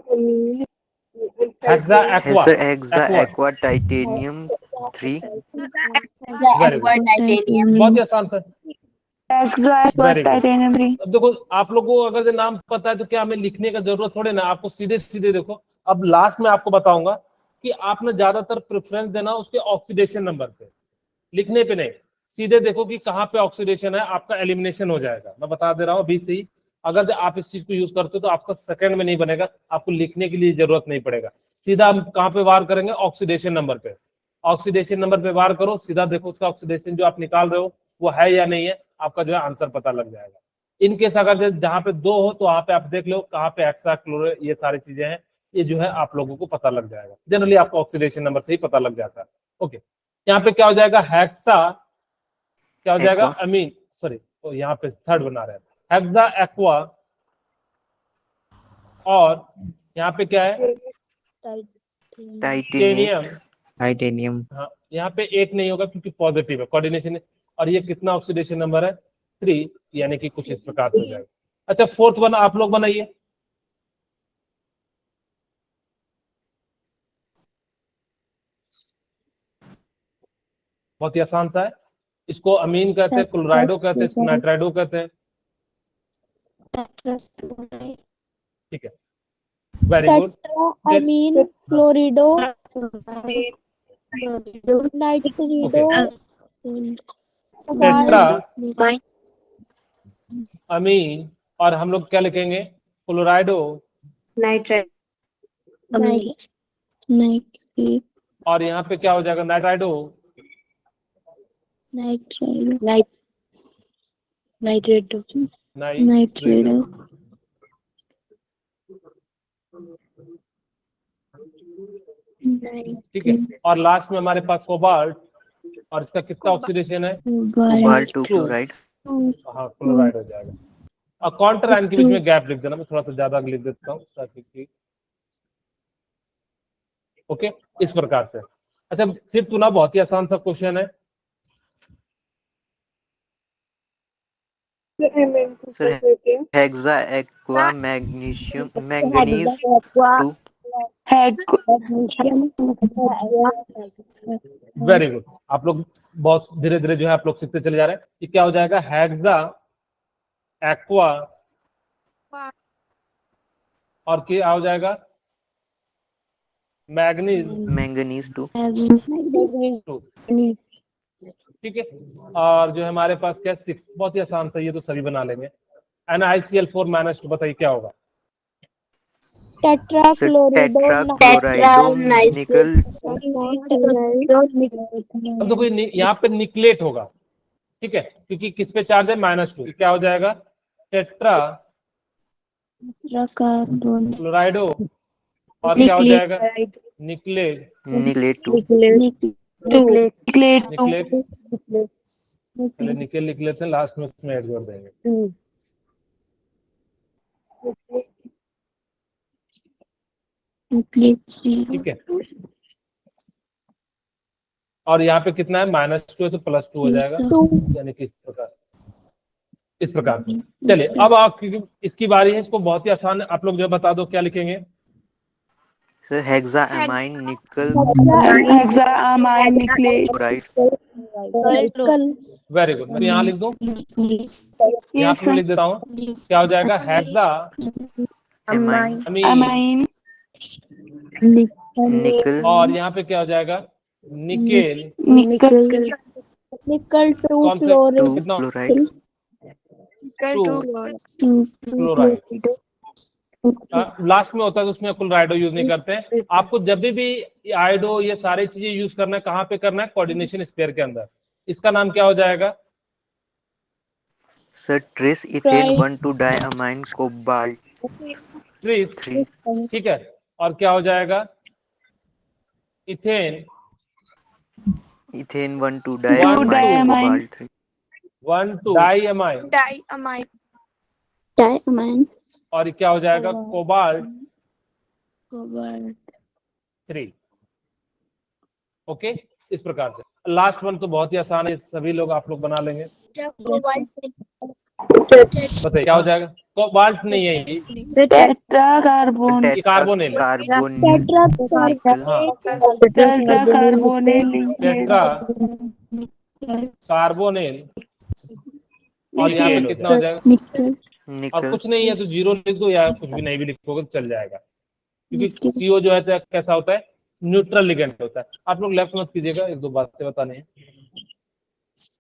Sir Hexa Aqua. Aqua Titanium 3. Very good. Titanium. बहुत ही आसान sir. Hexaquat Very good. titanium 3. अब देखो आप लोगों को अगर ये नाम पता है तो क्या हमें लिखने का जरूरत थोड़े ना, आपको सीधे सीधे देखो। अब लास्ट में आपको बताऊंगा कि आपने ज्यादातर प्रेफरेंस देना उसके ऑक्सीडेशन नंबर पे, लिखने पे नहीं। सीधे देखो कि कहाँ पे ऑक्सीडेशन है, आपका एलिमिनेशन हो जाएगा। मैं बता दे रहा हूँ अभी से ही, अगर आप इस चीज को यूज करते हो तो आपका सेकंड में नहीं बनेगा, आपको लिखने के लिए जरूरत नहीं पड़ेगा। सीधा हम कहाँ पे वार करेंगे? ऑक्सीडेशन नंबर पे। ऑक्सीडेशन नंबर पे वार करो, सीधा देखो उसका ऑक्सीडेशन जो आप निकाल रहे हो वो है या नहीं है, आपका जो है आंसर पता लग जाएगा। इनकेस अगर जहाँ पे 2 हो तो वहां पे आप देख लो कहाँ पे हेक्सा क्लोरो, ये सारी चीजें हैं, ये जो है आप लोगों को पता लग जाएगा। जनरली आपको ऑक्सीडेशन नंबर से ही पता लग जाता है। ओके यहाँ पे क्या हो जाएगा? हेक्सा क्या हो जाएगा? Aqua. अमीन, सॉरी तो यहाँ पे थर्ड बना रहे हैं हेक्सा एक्वा, और यहाँ पे क्या है? टेनियम। Titanium. हाँ यहाँ पे एक नहीं होगा क्योंकि पॉजिटिव है कोऑर्डिनेशन। और ये कितना ऑक्सीडेशन नंबर है? 3, यानी कि कुछ इस प्रकार से हो जाएगा। अच्छा फोर्थ वन आप लोग बनाइए। बहुत ही आसान सा है, इसको अमीन कहते हैं, क्लोराइडो कहते हैं, इसको नाइट्राइडो कहते हैं। ठीक है वेरी गुड। अमीन क्लोरिडो ओके नाइट्रिडो टेट्रा अमीन, और हम लोग क्या लिखेंगे? क्लोराइडो, Nitrate. और यहाँ पे क्या हो जाएगा? नाइट्राइडो। नाइट्रेट, ठीक है। और लास्ट में हमारे पास कोबाल्ट, और इसका कितना ऑक्सीडेशन है? Cobalt to Two. chloride. हाँ, क्लोराइड हो जाएगा। और काउंटर आयन के बीच में गैप लिख देना, मैं थोड़ा सा ज्यादा लिख देता हूँ ताकि कि ओके, इस प्रकार से। अच्छा, फिर तुना बहुत ही आसान सा क्वेश्चन है। Sir, hexa aqua magnesium manganese 2. Very good, आप लोग बहुत धीरे धीरे जो है आप लोग सीखते चले जा रहे हैं। ये क्या हो जाएगा? हेक्सा एक्वा, और क्या हो जाएगा? Manganese Manganese 2. 2, ठीक है। और जो हमारे पास क्या 6, बहुत ही आसान सा, ये तो सभी बना लेंगे। NiCl4 - 2, बताइए क्या होगा? Sir, tetrachlorido nickel. अब देखो यहाँ पे निकलेट होगा, ठीक है, क्योंकि किस पे चार्ज है? -2। क्या हो जाएगा? टेट्रा क्लोराइडो, और क्या हो जाएगा? निकलेट, Nicolate 2. निकलेट। पहले निकल लिख लेते हैं, लास्ट में उसमें ऐड कर देंगे। ठीक है। और यहाँ पे कितना है? -2 है तो +2 हो जाएगा, यानी कि इस प्रकार से। चलिए, अब आप इसकी बारी है, इसको बहुत ही आसान आप लोग जो बता दो, क्या लिखेंगे? Sir, hexaamine nickel chloride. Very good, मैं यहाँ लिख दूं, यहाँ पे मैं लिख देता हूँ। क्या हो जाएगा? हेक्सा Amine अमीन, nickel और यहाँ पे क्या हो जाएगा? निकेल, कौन से? 2 कितना? chloride. 2 क्लोराइड। लास्ट में होता है तो उसमें क्लोराइडो यूज नहीं करते हैं। आपको जब भी आयोडो ये सारी चीजें यूज करना है, कहाँ पे करना है? कोऑर्डिनेशन स्पेयर के अंदर। इसका नाम क्या हो जाएगा? Sir, trace ethane 1,2 diamine cobalt tris, 3. ठीक है। और क्या हो जाएगा? Ethane Ethane 1,2 diamine diamine cobalt 3. 1,2 diamine, और ये क्या हो जाएगा? कोबाल्ट 3। ओके, इस प्रकार से। लास्ट वन तो बहुत ही आसान है, सभी लोग आप लोग बना लेंगे। बताइए क्या हो जाएगा? कोबाल्ट नहीं है ये, कार्बोनिल। हाँ, टेट्रा कार्बोनिल, और यहाँ पे कितना हो जाएगा? और Nickel. कुछ नहीं है तो 0 लिख दो, या कुछ भी नहीं भी लिखोगे तो चल जाएगा, क्योंकि CO जो है तो कैसा होता है? न्यूट्रल लिगेंड होता है। आप लोग लेफ्ट मत कीजिएगा, एक दो बातें बताने हैं।